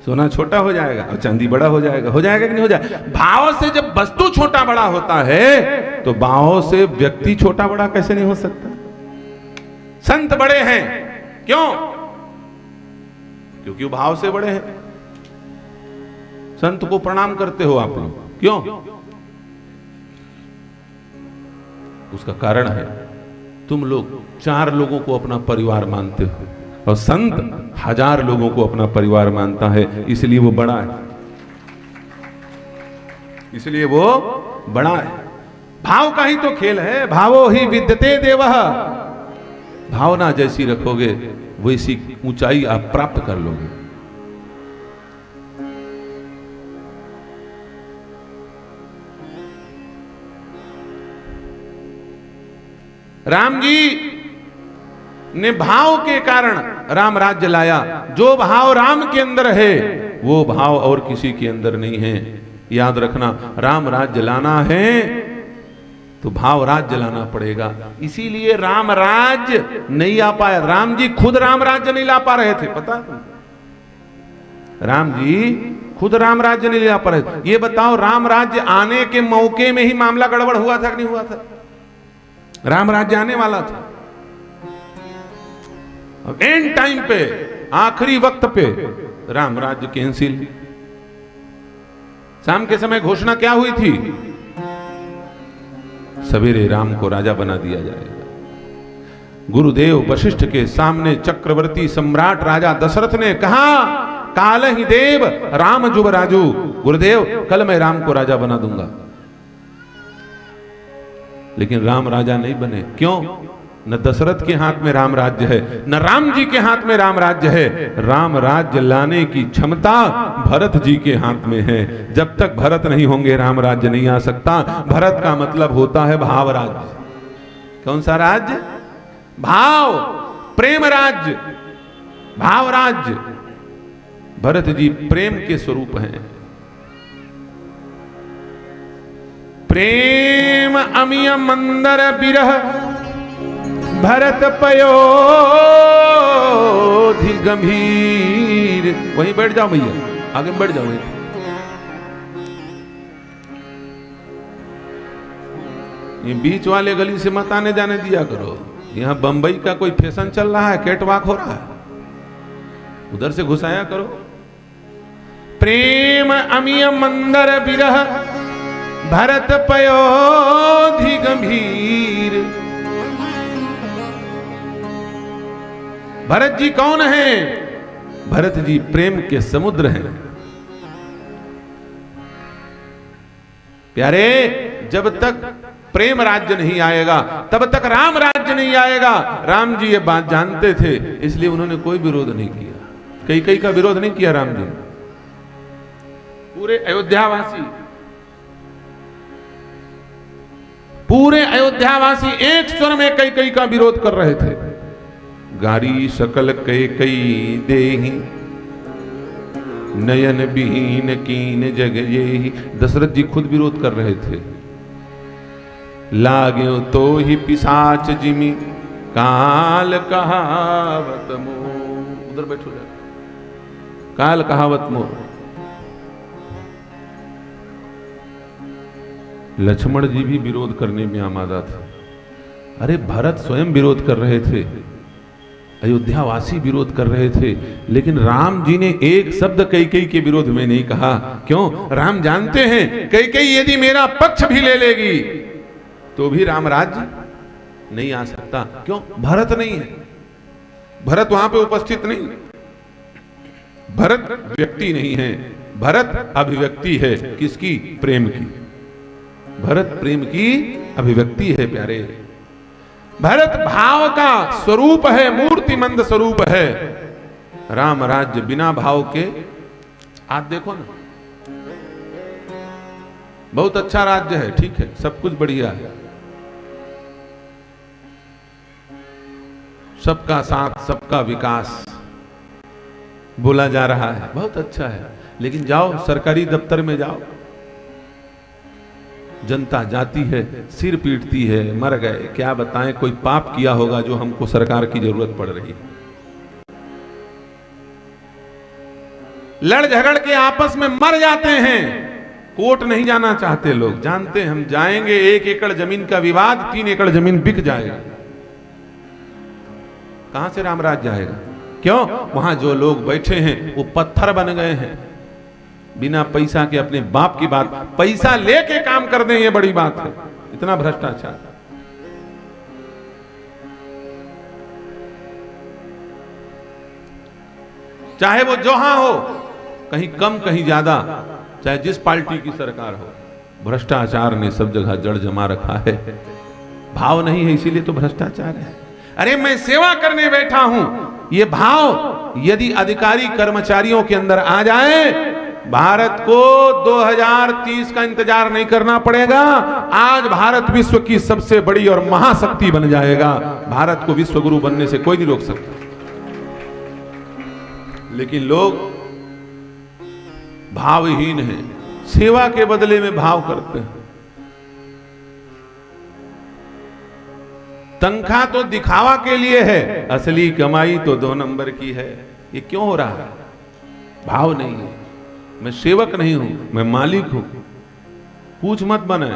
सोना छोटा हो जाएगा और चांदी बड़ा हो जाएगा। हो जाएगा कि नहीं हो जाएगा? भाव से जब वस्तु छोटा बड़ा होता है तो भाव से व्यक्ति छोटा बड़ा कैसे नहीं हो सकता? संत बड़े हैं क्यों? क्योंकि वो भाव से बड़े हैं। संत को प्रणाम करते हो आप लोग, क्यों? उसका कारण है तुम लोग 4 लोगों को अपना परिवार मानते हो, और संत 1000 लोगों को अपना परिवार मानता है, इसलिए वो बड़ा है, इसलिए वो बड़ा है। भाव का ही तो खेल है, भावो ही विद्यते देवः। भावना जैसी रखोगे वैसी ऊंचाई आप प्राप्त कर लोगे। राम जी ने भाव के कारण राम राज्य लाया। जो भाव राम के अंदर है वो भाव और किसी के अंदर नहीं है। याद रखना, राम राज्य लाना है तो भाव राज्य लाना पड़ेगा। इसीलिए राम राज्य नहीं आ पाया। राम जी खुद राम राज्य नहीं ला पा रहे थे, पता? राम जी खुद राम राज्य नहीं ला पा रहे थे। ये बताओ, राम राज्य आने के मौके में ही मामला गड़बड़ हुआ था कि नहीं हुआ था? राम राज्य आने वाला था, अब एंड टाइम पे, आखिरी वक्त पे राम राज्य कैंसिल। शाम के समय घोषणा क्या हुई थी? सवेरे राम को राजा बना दिया जाएगा। गुरुदेव वशिष्ठ के सामने चक्रवर्ती सम्राट राजा दशरथ ने कहा, काल ही देव राम जुबराजू। गुरुदेव कल मैं राम को राजा बना दूंगा। लेकिन राम राजा नहीं बने। क्यों? न दशरथ के हाथ में राम राज्य है, न राम जी के हाथ में राम राज्य है। राम राज्य लाने की क्षमता भरत जी के हाथ में है। जब तक भरत नहीं होंगे राम राज्य नहीं आ सकता। भरत का मतलब होता है भाव राज्य। कौन सा राज्य? भाव, प्रेम राज्य, भाव राज्य। भरत जी प्रेम के स्वरूप हैं। प्रेम अमिय मंदर बिरह भरत पयोधि गंभीर। वहीं बैठ जाओ भैया, आगे बैठ जाओ। ये बीच वाले गली से मत आने जाने दिया करो। यहां बंबई का कोई फैशन चल रहा है, कैटवॉक हो रहा है, उधर से घुसाया करो। प्रेम अमिय मंदर बिरह भरत पयोधि गंभीर। भरत जी कौन हैं? भरत जी प्रेम के समुद्र हैं। प्यारे, जब तक प्रेम राज्य नहीं आएगा तब तक राम राज्य नहीं आएगा। राम जी ये बात जानते थे, इसलिए उन्होंने कोई विरोध नहीं किया। कई का विरोध नहीं किया राम जी। पूरे अयोध्यावासी पूरे अयोध्यावासी एक स्वर में कैकेयी का विरोध कर रहे थे। गारी सकल कैकेयी देहि नयन बीन कीन जग येहि। दशरथ जी खुद विरोध कर रहे थे। लाग्यो तो ही पिशाच जिमि काल कहावत मोर। उधर बैठो जा। काल कहावत मोर। लक्ष्मण जी भी विरोध करने में आमादा थे। अरे भरत स्वयं विरोध कर रहे थे, अयोध्यावासी विरोध कर रहे थे, लेकिन राम जी ने एक शब्द कैकेयी के विरोध में नहीं कहा। क्यों? राम जानते हैं कैकेयी यदि मेरा पक्ष भी ले लेगी तो भी राम राज्य नहीं आ सकता। क्यों? भरत नहीं है, भरत वहां पे उपस्थित नहीं। भरत व्यक्ति नहीं है, भरत अभिव्यक्ति है। किसकी? प्रेम की। भरत प्रेम की अभिव्यक्ति है प्यारे। भरत भाव का स्वरूप है, मूर्तिमंद स्वरूप है। राम राज्य बिना भाव के, आज देखो ना, बहुत अच्छा राज्य है, ठीक है, सब कुछ बढ़िया है, सबका साथ सबका विकास बोला जा रहा है, बहुत अच्छा है। लेकिन जाओ सरकारी दफ्तर में जाओ, जनता जाती है, सिर पीटती है, मर गए, क्या बताएं, कोई पाप किया होगा जो हमको सरकार की जरूरत पड़ रही है। लड़ झगड़ के आपस में मर जाते हैं, कोर्ट नहीं जाना चाहते लोग, जानते हैं हम जाएंगे 1 एकड़ जमीन का विवाद 3 एकड़ जमीन बिक जाएगा। कहां से राम राज्य जाएगा? क्यों? वहां जो लोग बैठे हैं वो पत्थर बन गए हैं। बिना पैसा के अपने बाप की बात, पैसा लेके काम कर दें, ये बड़ी बात है। इतना भ्रष्टाचार। चाहे वो जहां हो, कहीं कम कहीं ज्यादा, चाहे जिस पार्टी की सरकार हो, भ्रष्टाचार ने सब जगह जड़ जमा रखा है। भाव नहीं है, इसीलिए तो भ्रष्टाचार है। अरे मैं सेवा करने बैठा हूं, ये भाव यदि अधिकारी कर्मचारियों के अंदर आ जाए, भारत को 2030 का इंतजार नहीं करना पड़ेगा। आज भारत विश्व की सबसे बड़ी और महाशक्ति बन जाएगा। भारत को विश्व गुरु बनने से कोई नहीं रोक सकता। लेकिन लोग भावहीन हैं, सेवा के बदले में भाव करते हैं। तनख्वाह तो दिखावा के लिए है, असली कमाई तो 2 नंबर की है। ये क्यों हो रहा है? भाव नहीं है। मैं सेवक नहीं हूं, मैं मालिक हूं। पूछ मत बने,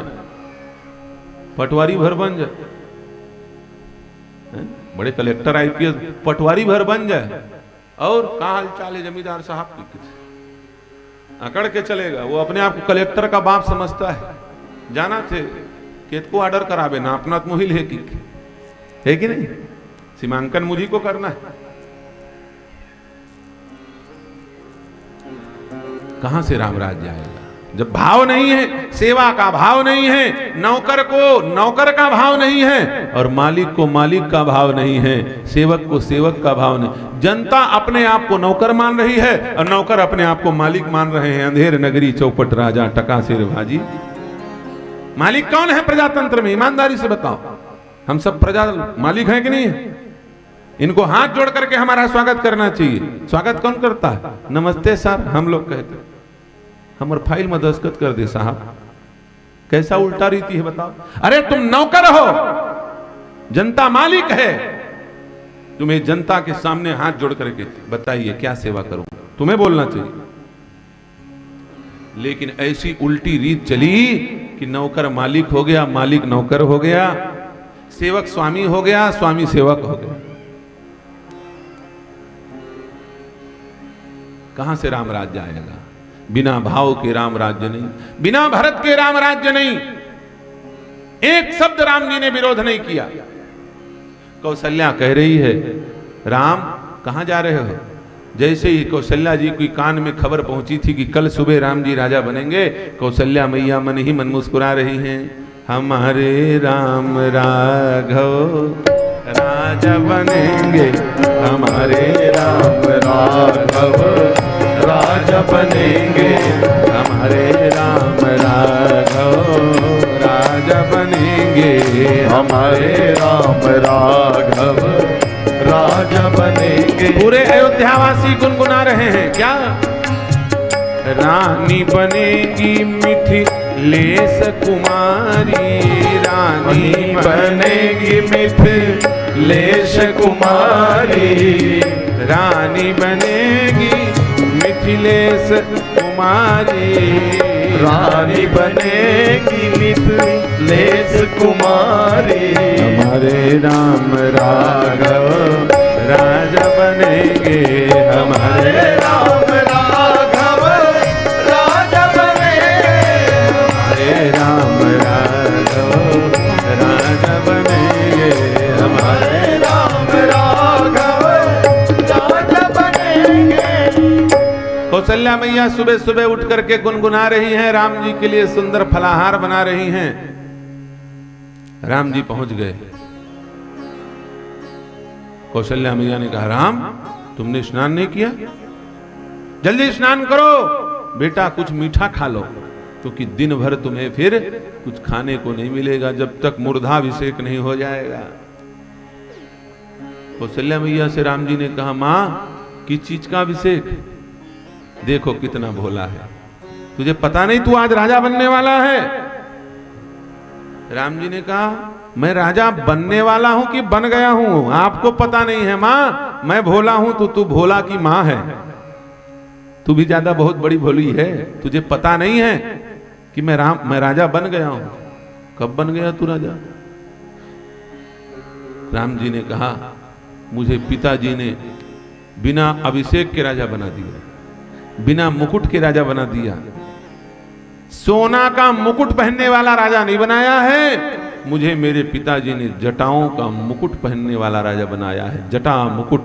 पटवारी भर बन जाए, बड़े कलेक्टर आईपीएस पटवारी भर बन जाए, और कहा हाल चाल है जमींदार साहब की, अकड़ के चलेगा। वो अपने आप को कलेक्टर का बाप समझता है। जाना थे खेत को ऑर्डर करावे ना, अपना मुहिल है कि नहीं? सीमांकन मुझी को करना है। कहां से राम राज्य आएगा जब भाव नहीं है, सेवा का भाव नहीं है, नौकर को नौकर का भाव नहीं है, और मालिक को मालिक का भाव नहीं है, सेवक को सेवक का भाव नहीं। जनता अपने आप को नौकर मान रही है और नौकर अपने आप को मालिक मान रहे हैं। अंधेर नगरी चौपट राजा टका सिर भाजी। मालिक कौन है प्रजातंत्र में? ईमानदारी से बताओ, हम सब प्रजा मालिक हैं कि नहीं है? इनको हाथ जोड़ करके हमारा स्वागत करना चाहिए। स्वागत कौन करता है? नमस्ते सर, हम लोग कहते। हमारे फाइल में दस्तखत कर दे साहब। कैसा उल्टा रीति है बताओ। अरे तुम नौकर हो, जनता मालिक है। तुम्हें जनता के सामने हाथ जोड़ करके बताइए क्या सेवा करूं, तुम्हें बोलना चाहिए। लेकिन ऐसी उल्टी रीत चली कि नौकर मालिक हो गया, मालिक नौकर हो गया, सेवक स्वामी हो गया, स्वामी सेवक हो गया। कहां से राम राज्य आएगा? बिना भाव के राम राज्य नहीं, बिना भरत के राम राज्य नहीं। एक शब्द राम जी ने विरोध नहीं किया। कौशल्या कह रही है, राम कहां जा रहे हो? जैसे ही कौशल्या जी की कान में खबर पहुंची थी कि कल सुबह राम जी राजा बनेंगे, कौशल्या मैया मन ही मन मुस्कुरा रही हैं। हमारे राम राघव राजा बनेंगे, हमारे राम राघव राजा बनेंगे, हमारे राम राघव राजा बनेंगे। बनेंगे, हमारे राम राघव राजा बनेंगे। पूरे अयोध्यावासी गुनगुना रहे हैं क्या? रानी बनेगी मिथिलेश कुमारी, रानी बनेगी मिथिलेश कुमारी, रानी बनेगी मिथिलेश कुमारी, रानी बनेगी मिथिलेश कुमारी। हमारे राम राघव राजा बनेंगे, हमारे राम राघव राजा बनेंगे, हमारे राम राघव राजा बनेंगे, हमारे राम राघव राजा बनेंगे। कौशल्या मैया सुबह सुबह उठ करके गुनगुना रही हैं, राम जी के लिए सुंदर फलाहार बना रही हैं। राम जी पहुंच गए। कौशल्या मैया ने कहा, राम तुमने स्नान नहीं किया? जल्दी स्नान करो बेटा, कुछ मीठा खा लो, क्योंकि दिन भर तुम्हें फिर कुछ खाने को नहीं मिलेगा जब तक मूर्धाभिषेक नहीं हो जाएगा। कौशल्या मैया से राम जी ने कहा, मां किस चीज का अभिषेक? देखो कितना भोला है, तुझे पता नहीं तू आज राजा बनने वाला है? राम जी ने कहा, मैं राजा बनने वाला हूं कि बन गया हूं आपको पता नहीं है मां, मैं भोला हूं तो तू भोला की मां है, तू भी ज्यादा बहुत बड़ी भोली है, तुझे पता नहीं है कि मैं राजा बन गया हूं। कब बन गया तू राजा? राम जी ने कहा, मुझे पिताजी ने बिना अभिषेक के राजा बना दिया, बिना मुकुट के राजा बना दिया, सोना का मुकुट पहनने वाला राजा नहीं बनाया है, मुझे मेरे पिताजी ने जटाओं का मुकुट पहनने वाला राजा बनाया है। जटा मुकुट,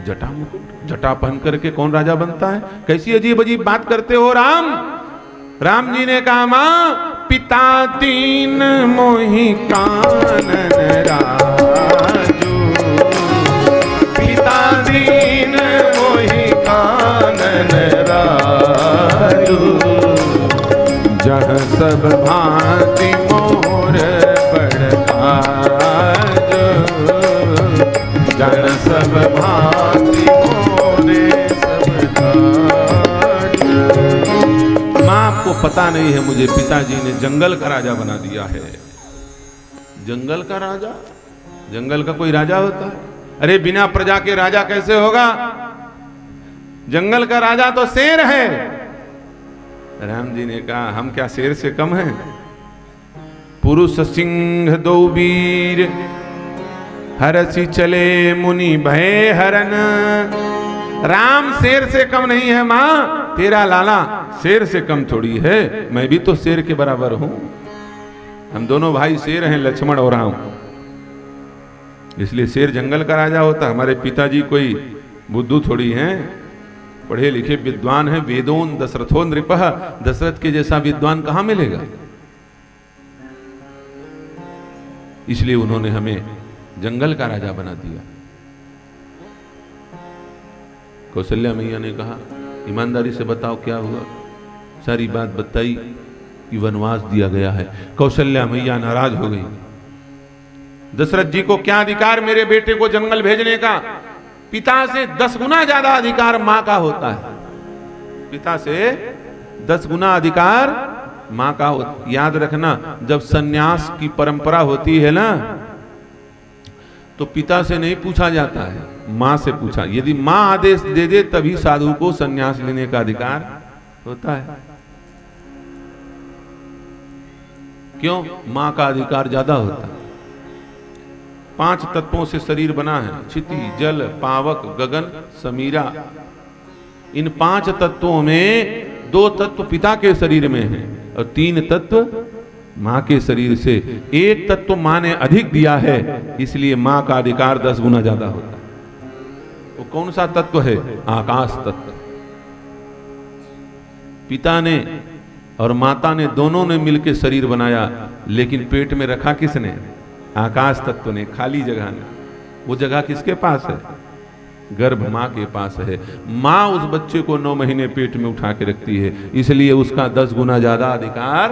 जटा मुकुट, जटा पहन करके कौन राजा बनता है? कैसी अजीब अजीब बात करते हो राम। राम जी ने कहा, मां पिता दीन मोहि कानन राजू, पिता दीन मोहि कानन राजू, जह सब भांति मोर बड़काजो, जन सब भांति मोरे सब काजो। मां आपको पता नहीं है, मुझे पिताजी ने जंगल का राजा बना दिया है। जंगल का राजा? जंगल का कोई राजा होता है? अरे बिना प्रजा के राजा कैसे होगा? जंगल का राजा तो शेर है। राम जी ने कहा, हम क्या शेर से कम हैं? पुरुष सिंह दो वीर, हरसी चले मुनि भय हरन। राम शेर से कम नहीं है मां, तेरा लाला शेर से कम थोड़ी है, मैं भी तो शेर के बराबर हूं। हम दोनों भाई शेर हैं, लक्ष्मण और राम, इसलिए शेर जंगल का राजा होता। हमारे पिताजी कोई बुद्धू थोड़ी हैं, पढ़े लिखे विद्वान हैं। वेदोन दशरथो नृपः, दशरथ के जैसा विद्वान कहां मिलेगा? इसलिए उन्होंने हमें जंगल का राजा बना दिया। कौशल्या मैया ने कहा, ईमानदारी से बताओ क्या हुआ? सारी बात बताई कि वनवास दिया गया है। कौशल्या मैया नाराज हो गई। दशरथ जी को क्या अधिकार मेरे बेटे को जंगल भेजने का? पिता से 10 गुना ज्यादा अधिकार मां का होता है। पिता से 10 गुना अधिकार मां का होता। याद रखना, जब सन्यास की परंपरा होती है ना, तो पिता से नहीं पूछा जाता है, मां से पूछा। यदि मां आदेश दे दे तभी साधु को सन्यास लेने का अधिकार होता है। क्यों? मां का अधिकार ज्यादा होता है। 5 तत्वों से शरीर बना है, क्षिति, जल, पावक, गगन, समीरा। इन 5 तत्वों में 2 तत्व पिता के शरीर में हैं और 3 तत्व मां के शरीर से। 1 तत्व मां ने अधिक दिया है, इसलिए मां का अधिकार 10 गुना ज्यादा होता है। वो कौन सा तत्व है? आकाश तत्व। पिता ने और माता ने दोनों ने मिलकर शरीर बनाया, लेकिन पेट में रखा किसने? आकाश तत्व ने, खाली जगह ने। वो जगह किसके पास है? गर्भ मां के पास है। मां उस बच्चे को 9 महीने पेट में उठा के रखती है, इसलिए उसका 10 गुना ज्यादा अधिकार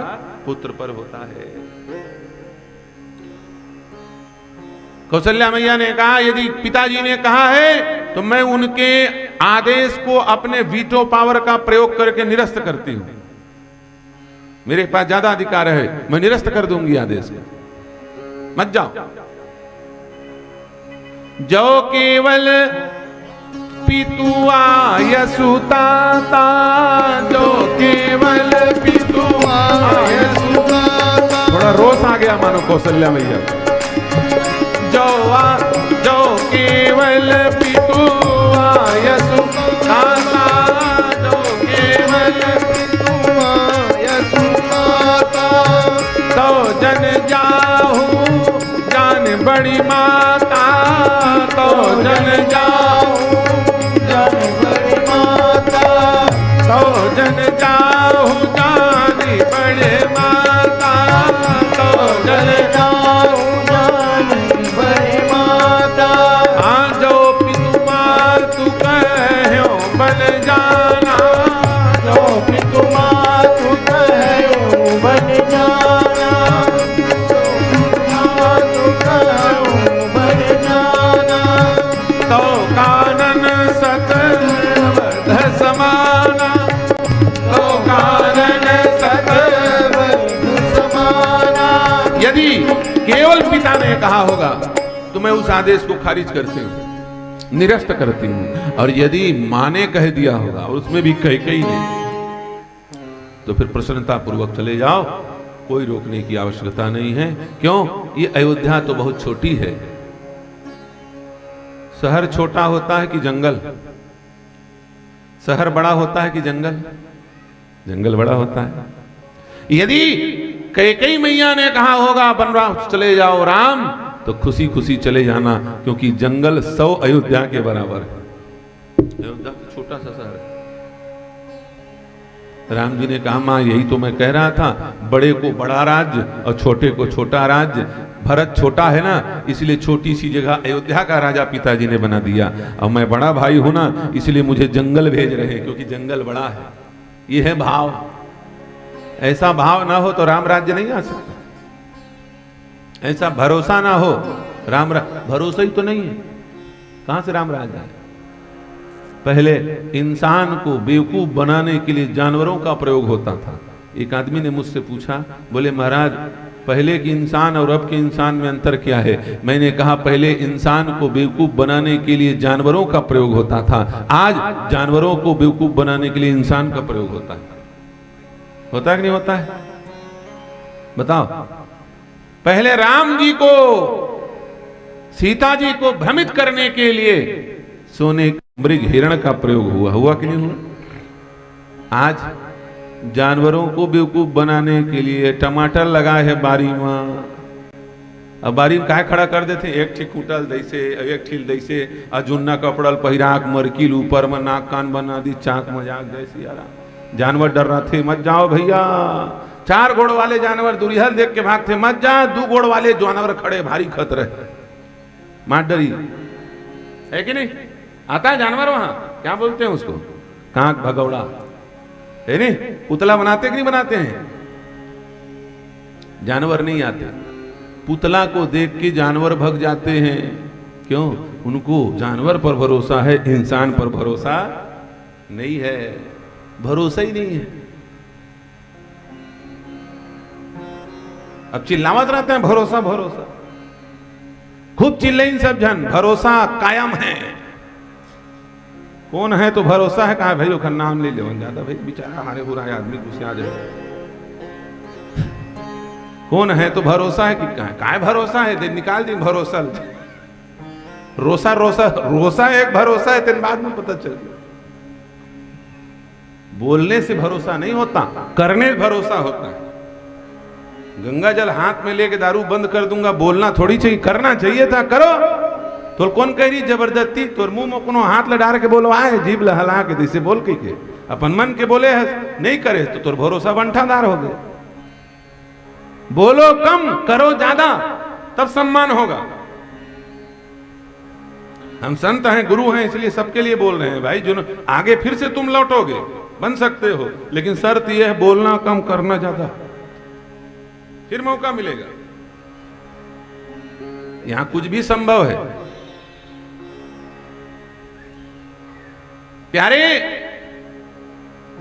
पुत्र पर होता है। कौशल्या मैया ने कहा यदि पिताजी ने कहा है तो मैं उनके आदेश को अपने वीटो पावर का प्रयोग करके निरस्त करती हूं। मेरे पास ज्यादा अधिकार है, मैं निरस्त कर दूंगी आदेश को, मत जाओ। जो केवल पितुआ यसुताता, जो केवल पितुआ यसुताता। थोड़ा रोष आ गया मानो कौशल्या मैया। जो केवल पितुआ यसुताता, जो केवल पितुआ यसुताता, तो जन जाहू जान बड़ी माता, तो जन जाहू जान बड़ी माता, तो जन जाहू जानी बड़े माता, तो जन जाहू जानी बड़े माता। हाँ जो पितुमा तू कहो बन जाना, जो पितुमा तू कहो बन जाना, तो कानन सतवध समाना, तो कानन सतवध समाना। यदि केवल पिता ने कहा होगा तो मैं उस आदेश को खारिज करती हूं, निरस्त करती हूं। और यदि मां ने कह दिया होगा और उसमें भी कैकेयी ने, तो फिर प्रसन्नता पूर्वक चले जाओ, कोई रोकने की आवश्यकता नहीं है। क्यों? ये अयोध्या तो बहुत छोटी है। शहर छोटा होता है कि जंगल? शहर बड़ा होता है कि जंगल? जंगल बड़ा होता है। यदि कैकेयी मैया ने कहा होगा बनवास चले जाओ राम, तो खुशी खुशी चले जाना, क्योंकि जंगल 100 अयोध्या के बराबर है। अयोध्या तो छोटा सा शहर है। राम जी ने कहा मां यही तो मैं कह रहा था, बड़े को बड़ा राज्य और छोटे को छोटा राज्य। भरत छोटा है ना, इसलिए छोटी सी जगह अयोध्या का राजा पिताजी ने बना दिया, और मैं बड़ा भाई हूं ना, इसलिए मुझे जंगल भेज रहे हैं, क्योंकि जंगल बड़ा है। यह है भाव। ऐसा भाव ना हो तो राम राज्य नहीं आ सकता। ऐसा भरोसा ना हो, भरोसा ही तो नहीं है, कहां से राम राज्य आए? पहले इंसान को बेवकूफ बनाने के लिए जानवरों का प्रयोग होता था। एक आदमी ने मुझसे पूछा, बोले महाराज पहले के इंसान और अब के इंसान में अंतर क्या है? मैंने कहा पहले इंसान को बेवकूफ बनाने के लिए जानवरों का प्रयोग होता था, आज जानवरों को बेवकूफ बनाने के लिए इंसान का प्रयोग होता है। होता है कि नहीं होता है? बताओ। पहले राम जी को, सीता जी को भ्रमित करने के लिए सोने मृग हिरण का प्रयोग हुआ कि नहीं हुआ? आज जानवरों को बेवकूफ बनाने के लिए टमाटर लगाए है बारी में। अब बारी में काहे खड़ा कर देते? एक ठीक कुटल दैसे, एक ठीक दैसे, अजुन्ना कपड़ल पहिराक मरकिल ऊपर में नाक कान बना दी, चाक मजाक जैसी। यार जानवर डर रहा थे, मत जाओ भैया। 4 घोड़ वाले जानवर दुरिहल देख के भागते, मत जा। 2 घोड़ वाले जानवर खड़े, भारी खतरे, मार डरी है कि नहीं? आता है जानवर वहां, क्या बोलते हैं उसको? कांक भगौड़ा है नहीं? पुतला बनाते कि नहीं बनाते हैं? जानवर नहीं आते। पुतला को देख के जानवर भग जाते हैं। क्यों? उनको जानवर पर भरोसा है, इंसान पर भरोसा नहीं है। भरोसा ही नहीं है। अब चिल्लावत रहते हैं भरोसा भरोसा, खूब चिल्लाइन सब जन, भरोसा कायम है। कौन है तो भरोसा है? कहा भाई ओखर नाम ले ले ज्यादा, भाई बेचारा हमारे बुरा आदमी गुस्से आ जाए। कौन है तो भरोसा है कि काय भरोसा है? दे निकाल दी भरोसा। रोसा रोसा रोसा एक भरोसा है, तेन बाद में पता चल। बोलने से भरोसा नहीं होता, करने से भरोसा होता है। गंगा जल हाथ में लेके दारू बंद कर दूंगा, बोलना थोड़ी चाहिए, करना चाहिए था। करो तो कौन कह रही जबरदस्ती? तोर मुंह में कोनो हाथ लड़ा के बोलो आए, जीभ लहला के जैसे बोल के अपन मन के बोले है, नहीं करे तो तोर भरोसा बंठादार हो गए। बोलो कम, करो ज्यादा, तब सम्मान होगा। हम संत हैं, गुरु हैं, इसलिए सबके लिए बोल रहे हैं भाई। जो आगे फिर से तुम लौटोगे, बन सकते हो, लेकिन शर्त यह है बोलना कम, करना ज्यादा। फिर मौका मिलेगा। यहां कुछ भी संभव है। प्यारे,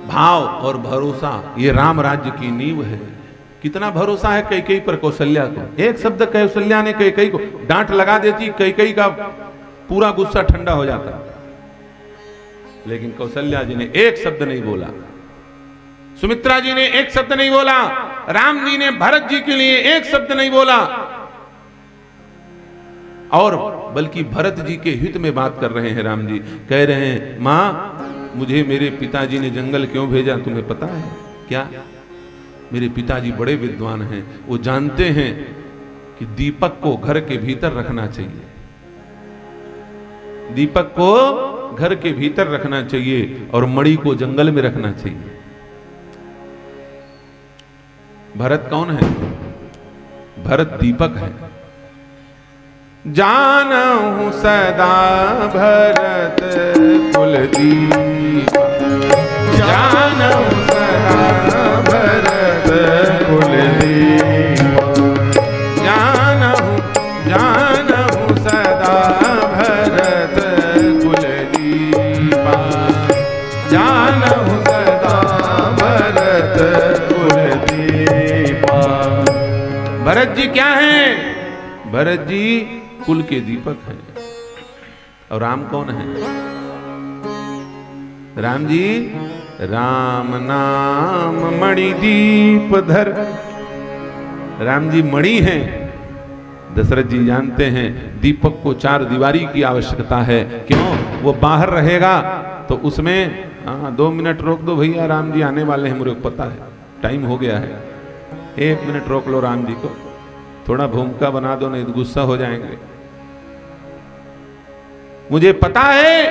भाव और भरोसा ये राम राज्य की नींव है। कितना भरोसा है कैकेयी पर कौशल्या को। एक शब्द कौशल्या ने कैकेयी को डांट लगा देती, कैकेयी का पूरा गुस्सा ठंडा हो जाता, लेकिन कौशल्या जी ने एक शब्द नहीं बोला, सुमित्रा जी ने एक शब्द नहीं बोला, राम जी ने भरत जी के लिए एक शब्द नहीं बोला, और बल्कि भरत जी के हित में बात कर रहे हैं। राम जी कह रहे हैं, मां मुझे मेरे पिताजी ने जंगल क्यों भेजा तुम्हें पता है क्या? मेरे पिताजी बड़े विद्वान हैं, वो जानते हैं कि दीपक को घर के भीतर रखना चाहिए, दीपक को घर के भीतर रखना चाहिए और मणि को जंगल में रखना चाहिए। भरत कौन है? भरत दीपक है। जानहु सदा भरत कुल दीपक, जानहु सदा भरत कुल दीपक, जानहु सदा भरत कुल दीपक, जानहु सदा भरत कुल दीपक। भरत जी क्या हैं? भरत जी कुल के दीपक हैं। और राम कौन है? राम जी राम नाम मणि दीप धर, राम जी मणि हैं। दशरथ जी जानते हैं दीपक को चार दीवारी की आवश्यकता है। क्यों? वो बाहर रहेगा तो उसमें 2 मिनट रोक दो भैया, राम जी आने वाले हैं, मुझे पता है टाइम हो गया है, 1 मिनट रोक लो राम जी को, थोड़ा भूमिका बना दो नहीं तो गुस्सा हो जाएंगे। मुझे पता है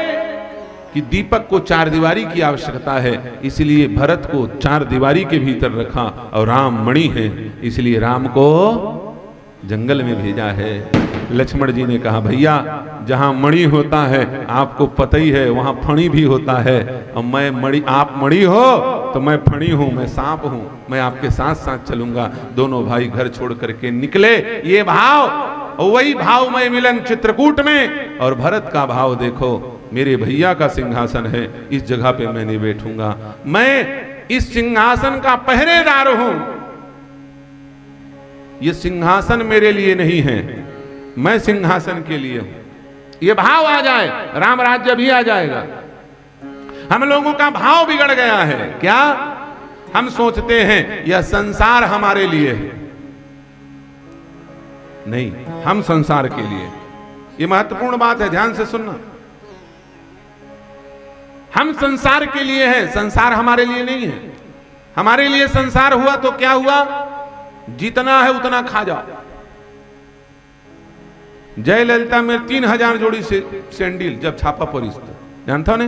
कि दीपक को चार दीवारी की आवश्यकता है, इसलिए भरत को चार दीवारी के भीतर रखा, और राम मणि है इसलिए राम को जंगल में भेजा है। लक्ष्मण जी ने कहा, भैया जहां मणि होता है आपको पता ही है वहां फणी भी होता है, और मैं मणि, आप मणि हो तो मैं फणी हूं, मैं सांप हूं, मैं आपके साथ साथ चलूंगा। दोनों भाई घर छोड़ करके निकले। ये भाव, वही भाव में मिलन चित्रकूट में। और भरत का भाव देखो, मेरे भैया का सिंहासन है, इस जगह पे मैं नहीं बैठूंगा, मैं इस सिंहासन का पहरेदार हूं, ये सिंहासन मेरे लिए नहीं है, मैं सिंहासन के लिए हूं। ये भाव आ जाए, राम राज्य भी आ जाएगा। हम लोगों का भाव बिगड़ गया है। क्या? हम सोचते हैं यह संसार हमारे लिए है, नहीं, हम संसार के लिए। ये महत्वपूर्ण बात है, ध्यान से सुनना। हम संसार के लिए हैं, संसार हमारे लिए नहीं है। हमारे लिए संसार हुआ तो क्या हुआ? जितना है उतना खा जाओ। जयललिता में 3000 जोड़ी से सैंडल जब छापा पड़ी, जानता ने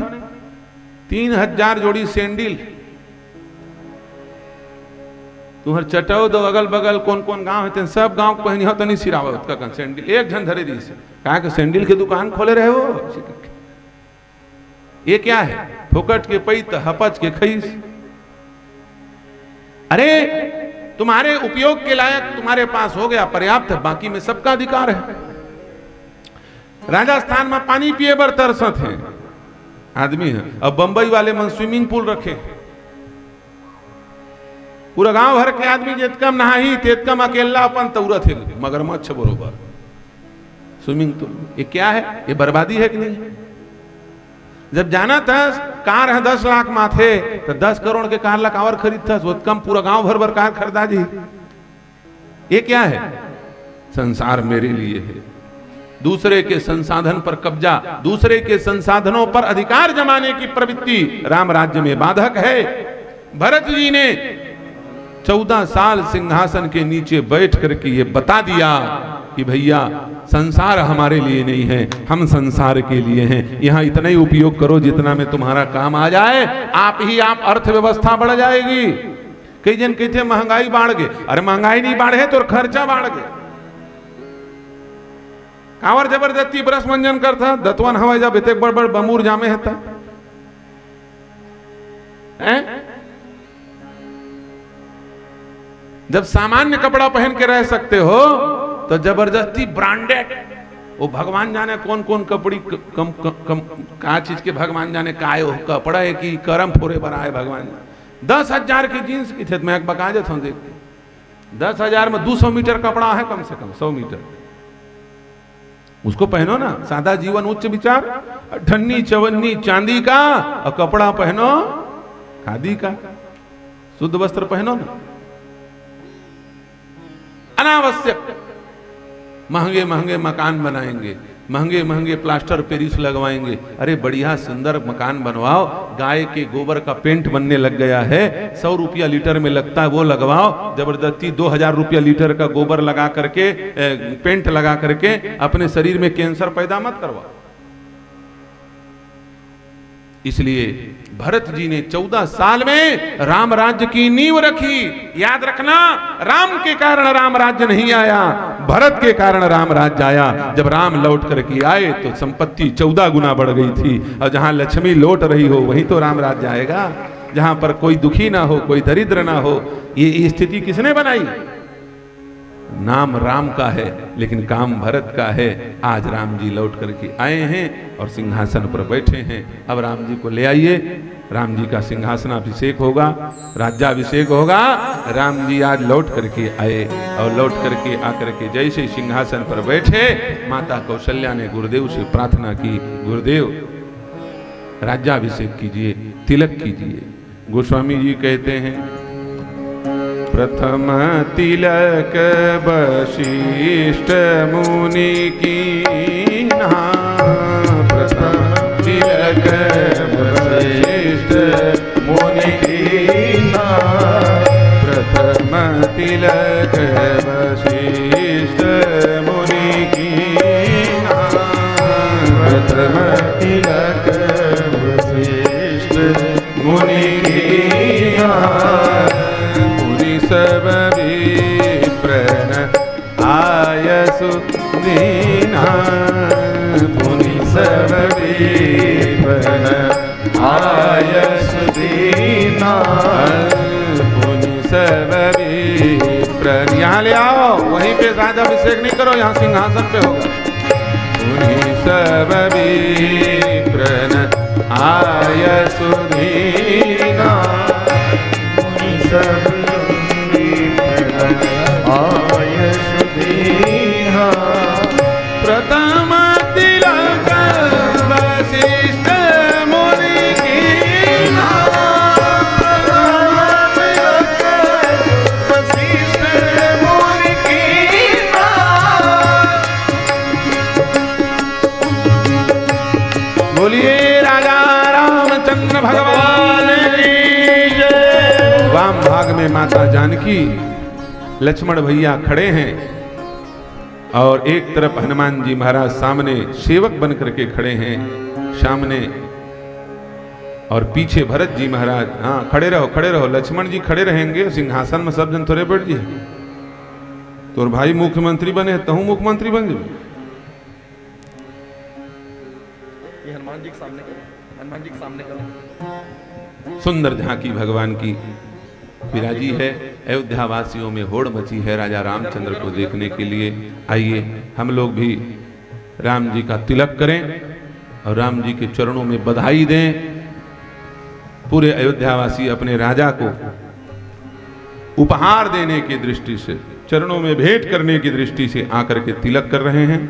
3000 जोड़ी सैंडल तुम्हारे चटाओ दो अगल बगल कौन कौन गांव है सब गांव को पहनी हो तो नहीं सिरावत का सैंडल एक झन धरे दी से कहा कि सैंडल की दुकान खोले रहे हो। ये क्या है? फोकट के पैत हपच के खईस। अरे तुम्हारे उपयोग के लायक तुम्हारे पास हो गया, पर्याप्त है, बाकी में सबका अधिकार है। राजस्थान में पानी पिए बर तरसत है आदमी है, अब बंबई वाले मन स्विमिंग पूल रखे, पूरा गांव भर के आदमी जितकम नहाही तेतकम अकेला अपन तौरत है मगरमच्छ बरोबर स्विमिंग पूल। ये क्या है? ये बर्बादी है कि नहीं? जब जाना था कार है 10 लाख माथे तो 10 करोड़ के कार लाख और खरीद था, वो कम पूरा गांव भर भर कार खरीदा जी। ये क्या है? संसार मेरे लिए है। दूसरे के संसाधन पर कब्जा, दूसरे के संसाधनों पर अधिकार जमाने की प्रवृत्ति राम राज्य में बाधक है। भरत जी ने 14 साल सिंहासन के नीचे बैठ करके ये बता दिया कि भैया संसार हमारे लिए नहीं है, हम संसार के लिए हैं। यहां इतना ही उपयोग करो जितना में तुम्हारा काम आ जाए, आप ही आप अर्थव्यवस्था बढ़ जाएगी। कई जन कहते महंगाई बढ़ गए, अरे महंगाई नहीं बढ़े तो खर्चा बढ़ गए। कांवर जबरदस्ती ब्रश मंजन करता दतवन हवा जब इतने बड़ बड़ बमूर जामे है जब सामान्य कपड़ा पहन के रह सकते हो तो जबरदस्ती ब्रांडेड, वो भगवान जाने कौन कौन कपड़ी का चीज के भगवान जाने का आयो कपड़ा है कि करम फोरे पर आए भगवान। 10,000 की जींस की थे, मैं एक बका जाता हूँ देख के 10,000 में 200 मीटर कपड़ा है, कम से कम 100 मीटर, उसको पहनो ना। सादा जीवन उच्च विचार, ठन्नी चवन्नी चांदी का, और कपड़ा पहनो खादी का, शुद्ध वस्त्र पहनो ना। अनावश्यक महंगे महंगे मकान बनाएंगे, महंगे महंगे प्लास्टर पेरिस लगवाएंगे। अरे बढ़िया सुंदर मकान बनवाओ, गाय के गोबर का पेंट बनने लग गया है, 100 रुपया लीटर में लगता है, वो लगवाओ। जबरदस्ती 2,000 रुपया लीटर का गोबर लगा करके पेंट लगा करके अपने शरीर में कैंसर पैदा मत करवाओ। इसलिए भरत जी ने 14 साल में राम राज्य की नींव रखी। याद रखना, राम के कारण राम राज्य नहीं आया, भरत के कारण राम राज्य आया। जब राम लौट करके आए तो संपत्ति 14 गुना बढ़ गई थी, और जहां लक्ष्मी लौट रही हो वहीं तो राम राज्य आएगा। जहां पर कोई दुखी ना हो, कोई दरिद्र ना हो, ये स्थिति किसने बनाई? नाम राम का है लेकिन काम भरत का है। आज राम जी लौट करके आए हैं और सिंहासन पर बैठे हैं। अब राम जी को ले आइए, राम जी का सिंहासनाभिषेक होगा, राज्याभिषेक होगा। राम जी आज लौट करके आए और लौट करके आकर के जैसे सिंहासन पर बैठे, माता कौशल्या ने गुरुदेव से प्रार्थना की, गुरुदेव राज्याभिषेक कीजिए, तिलक कीजिए। गोस्वामी जी कहते हैं, प्रथम तिलक वशिष्ठ मुनि कीन्हा, प्रथम तिलक वशिष्ठ मुनि कीन्हा, प्रथम तिलक वशिष्ठ मुनि कीन्हा, प्रथम तिलक वशिष्ठ मुनि कीन्हा। सब विप्रन आयसु दीना, मुनि सब विप्रन आयसु दीना, मुनि सब विप्रन। यहाँ ले आओ, वहीं पे राज्याभिषेक नहीं करो, यहाँ सिंहासन पे होगा। मुनि सब विप्रन आयसु दीना, मुनि सब प्रथम तिलक वशिष्ठ मुनि कीन्हा, प्रथम तिलक वशिष्ठ मुनि कीन्हा। बोलिए राजा रामचंद्र भगवान की जय। वाम भाग में माता जानकी, लक्ष्मण भैया खड़े हैं और एक तरफ हनुमान जी महाराज सामने सेवक बन करके खड़े हैं सामने, और पीछे भरत जी महाराज। हाँ, खड़े रहो खड़े रहो, लक्ष्मण जी खड़े रहेंगे, सिंहासन में सब जन थोड़े बैठ जी। तो भाई मुख्यमंत्री बने तो हूं मुख्यमंत्री बन जाए। हनुमान जी के सामने करो, हनुमान जी के सामने करो। सुंदर झांकी भगवान की विराजी है। अयोध्या वासियों में होड़ मची है राजा रामचंद्र को देखने के लिए। आइए हम लोग भी राम जी का तिलक करें और राम जी के चरणों में बधाई दें। पूरे अयोध्या वासी अपने राजा को उपहार देने की दृष्टि से, चरणों में भेंट करने की दृष्टि से आकर के तिलक कर रहे हैं।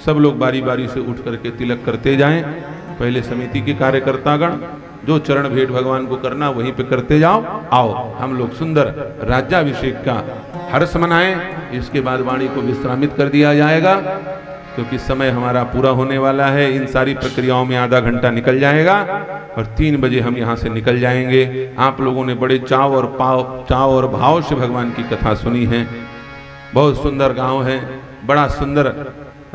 सब लोग बारी बारी से उठ करके तिलक करते जाएं। पहले समिति के कार्यकर्तागण जो चरण भेंट भगवान को करना वहीं पे करते जाओ। आओ हम लोग सुंदर राज्याभिषेक का हर्ष मनाएं। इसके बाद वाणी को विश्रामित कर दिया जाएगा क्योंकि समय हमारा पूरा होने वाला है। इन सारी प्रक्रियाओं में आधा घंटा निकल जाएगा और 3 बजे हम यहाँ से निकल जाएंगे। आप लोगों ने बड़े चाव और भाव से भगवान की कथा सुनी है। बहुत सुंदर गांव है, बड़ा सुंदर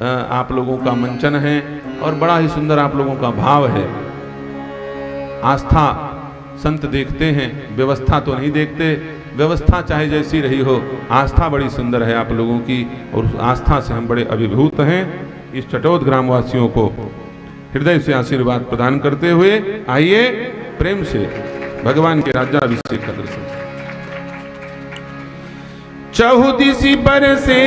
आप लोगों का मंचन है और बड़ा ही सुंदर आप लोगों का भाव है। आस्था संत देखते हैं, व्यवस्था तो नहीं देखते। व्यवस्था चाहे जैसी रही हो, आस्था बड़ी सुंदर है आप लोगों की और उस आस्था से हम बड़े अभिभूत हैं। इस चटोद ग्रामवासियों को हृदय से आशीर्वाद प्रदान करते हुए आइए प्रेम से भगवान के राज्याभिषेक का दर्शन। चहुदिसी बरसे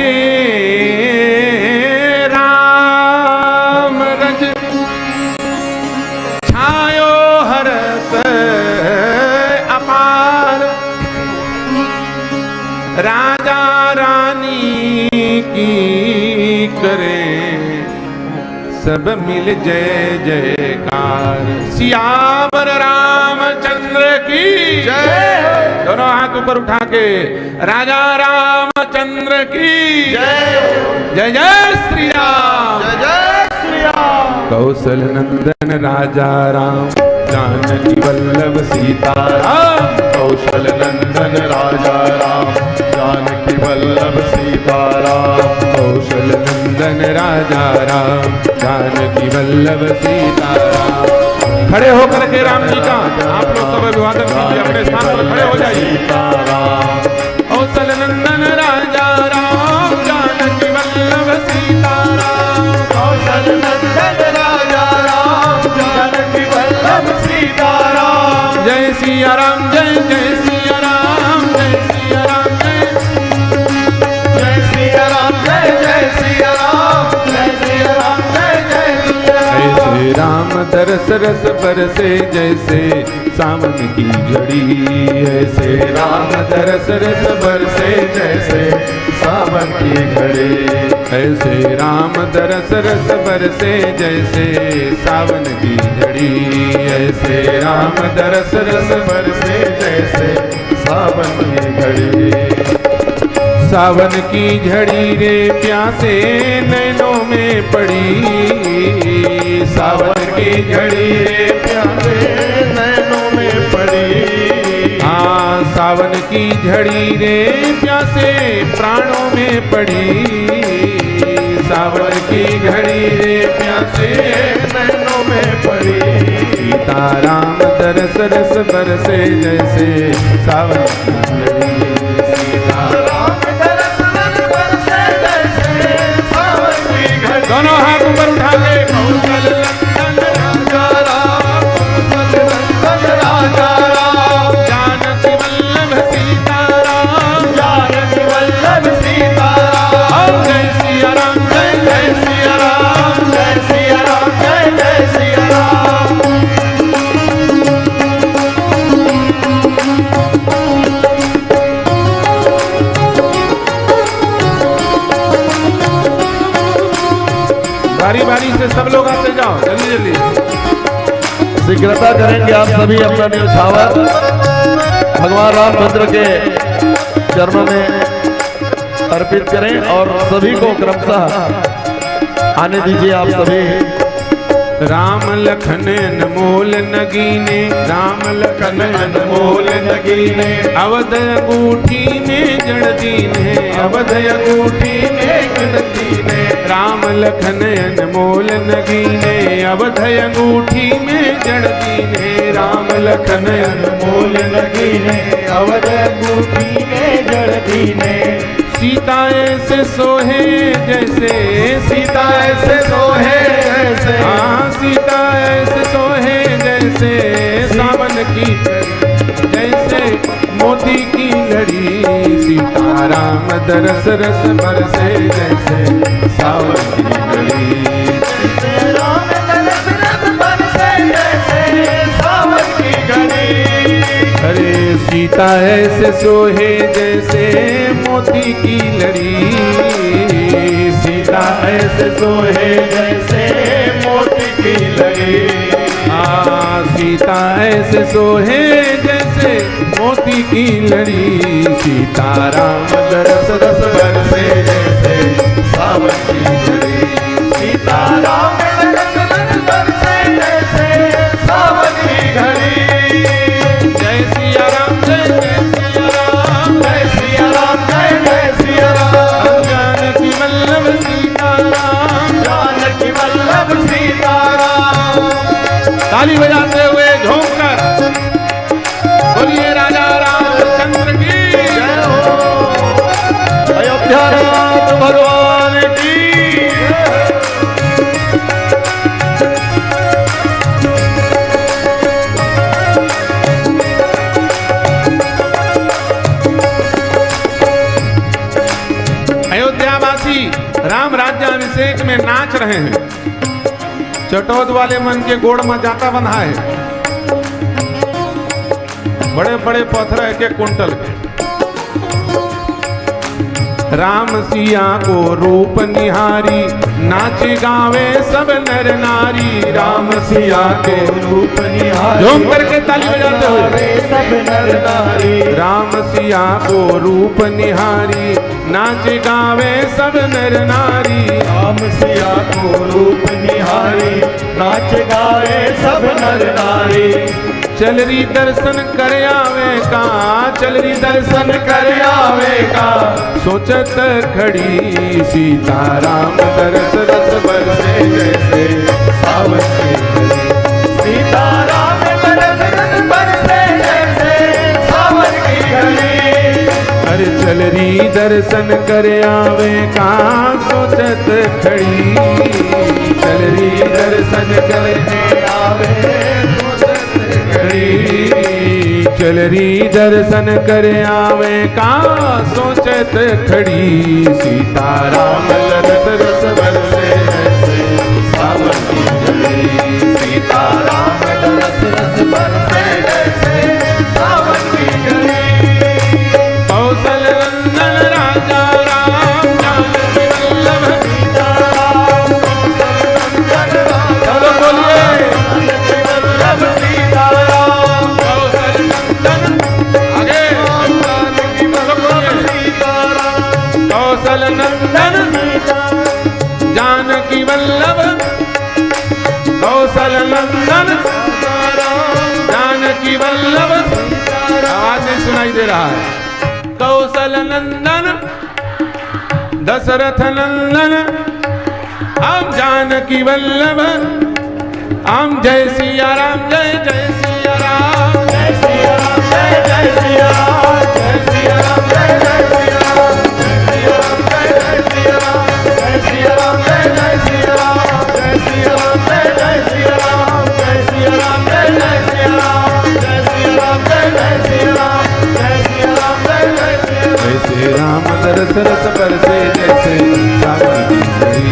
राम रज, छायो हरस अपार। राजा रानी की करें सब मिल जय जयकार। सियावर रामचंद्र की जय। दोनों हाथ ऊपर उठा के राजा रामचंद्र की जय। जय जय श्री राम। जय जय श्री राम। कौशल नंदन राजा राम, जानकी वल्लभ सीता राम। कौशल नंदन राजा राम, जानकी वल्लभ सीता राम। कौशल नंदन राजा राम, जानकी वल्लभ सीता राम। खड़े होकर के राम जी का आप लोग सब अभिवादन कीजिए, अपने स्थान पर खड़े हो जाइए। कौशल नंदन राजा राम, जानकी वल्लभ सीता राम। कौशल नंदन राजा राम, जानकी वल्लभ सीता राम। जय सिया राम, जय जय सिया राम, जय सिया राम, जय सिया राम, जय जय सिया राम, जय सिया राम, जय जय सिया राम। ऐसे राम दरस रस बरसे जैसे सावन की झड़ी। ऐसे राम दरस रस बरसे जैसे सावन की घड़ी। ऐसे राम दरस रस बरसे जैसे सावन की झड़ी। ऐसे राम दरस रस बरसे जैसे सावन की घड़ी। सावन की झड़ी रे प्यासे नैनों में पड़ी। सावन की झड़ी रे प्यासे नैनों में पड़ी। हाँ, सावन की झड़ी रे प्यासे प्राणों में पड़ी। सावन की घड़ी रे प्यासे नैनों में पड़ी। सीताराम दरस रस बरसे जैसे सावन की झड़ी। राम दरस रस बरसे जैसे सावन की घड़ी। दोनों हाथ ऊपर उठा के कौशल नंदन राजा राम, कौशल नंदन राजा राम। जानकी वल्लभ सीता राम, जानकी वल्लभ सीता राम। जय सिया राम, जय जय सिया राम, जय सिया राम, जय जय सिया राम। बारी बारी से सब लोग आते जाओ, जल्दी जल्दी। शीघ्रता करेंगे आप सभी अपना न्यौछावर भगवान रामचंद्र के चरणों में अर्पित करें और सभी को क्रमशः आने दीजिए आप सभी। राम लखन अनमोल नगीने, राम लखन अनमोल नगीने। अवध अंगूठी में जड़ दीने, अवध अंगूठी में जड़ दीने। राम लखन अनमोल नगीने, अवध अंगूठी में जड़ दीने। राम लखन अनमोल नगीने, अवध अंगूठी में जड़ दीने। सीता ऐसे सोहे जैसे, सीता ऐसे सोहे जैसे। हाँ, सीता ऐसे सोहे जैसे सावन की, जैसे मोती की लड़ी। सीताराम दरस रस बरसे जैसे सावन की लड़ी। राम दरस रस बरसे जैसे सावन की घड़ी। अरे सीता ऐसे सोहे जैसे मोती की लड़ी। सीता ऐसे सोहे जैसे मोती की लड़ी। हाँ, सीता ऐसे सोहे जैसे मोती की लड़ी। सीताराम दरस रस बरसे जैसे सावन की लड़ी। सीताराम दरस रस बरसे जैसे सावन की घड़ी। जय सिया राम, जय जय सिया राम, जय सिया राम, जय जय सिया राम। जानकी वल्लभ सीता राम, जानकी वल्लभ सीता राम। ताली बजाते हुए झोंक कर बोलिए राजा रामचंद्र की जय हो। अयोध्यानाथ भगवान की। अभिषेक में नाच रहे हैं। चटोद वाले मन के गोड़ में जाता बंधा है, बड़े बड़े पत्थर है के कुंटल के। राम सिया को रूप निहारी, नाच गावे सब नर नारी। राम सिया के रूप निहारी, झूम करके ताली बजाते हुए सब नर नारी। राम सिया को रूप निहारी, नाच गावे सब नर नारी। राम सिया को रूप निहारी, नाच गावे सब नर नारी। चलरी दर्शन कर आवे का, चलरी दर्शन कर आवे का। सोचत खड़ी सीता राम, दरस रस बरसे जैसे सावन की घड़ी। सीता राम दरस रस बरसे जैसे सावन की घड़ी। अरे चलरी दर्शन कर आवे का, सोचत खड़ी। चलरी दर्शन कर आवे चलरी दर्शन कर आवे का, सोचत खड़ी। सीता राम दरस रस बरसे जैसे सावन की घड़ी। सीता राम दरस रस बरसे जैसे सावन की घड़ी। कौशल नंदन राजा राम, जानकी वल्लभ सीता राम, कौशल नंदन राजा चलो बोलिए। जानकी वल्लभ सीता राम, कौशल नंदन आगे जानकी वल्लभ सीता राम। कौशल नंदन जानकी वल्लभ, कौशल नंदन जानकी वल्लभ। आवाज नहीं सुनाई दे रहा है। कौशल नंदन दशरथ नंदन, हम जानकी वल्लभ, हम जय सिया राम, जय जय सिया राम। जय सिया राम, जय जय सिया राम, जय सिया राम, जय जय सिया राम, जय सिया राम, जय जय सिया राम, जय सिया राम, जय जय सिया राम, जय सिया राम, जय जय सिया राम, जय सिया राम, जय जय सिया राम, जय सिया राम, जय जय सिया राम। ऐसे राम दरस रस बरसे जैसे सावन की घड़ी।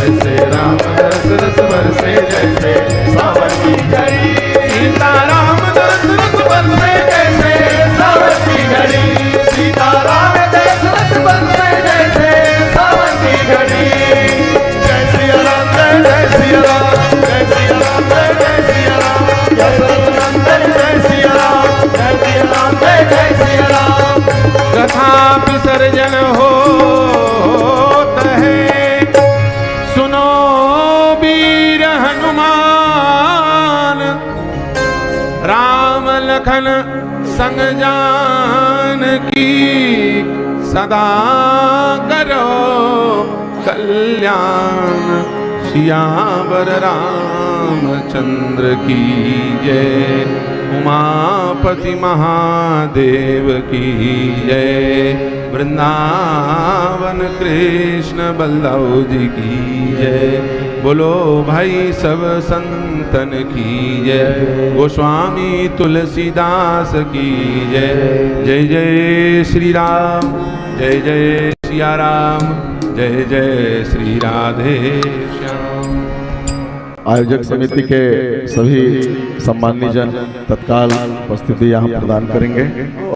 ऐसे राम दरस रस बरसे जैसे सावन की घड़ी। सीता राम दरस रस बरसे जैसे सावन की घड़ी। सीता राम दरस रस बरसे जैसे सावन की घड़ी। जय सिया राम, जय जय सिया राम, जय सिया राम, जय जय सिया राम, दशरथ नंदन जय सिया राम, जय सिया राम, जय जय सिया राम। कथा विसर्जन होता है, सुनो वीर हनुमान। राम लखन संग जानकी, सदा करो कल्याण। सियावर रामचंद्र की जय, उमापति महादेव की जय। वृंदावन कृष्ण बलदेव जी की जय। बोलो भाई सब संतन की जय। गोस्वामी तुलसीदास की जय। जय जय श्री राम, जय जय सिया राम, जय जय श्री राधे श्याम। आयोजक समिति के सभी सम्माननीय जन तत्काल उपस्थिति यहाँ प्रदान करेंगे।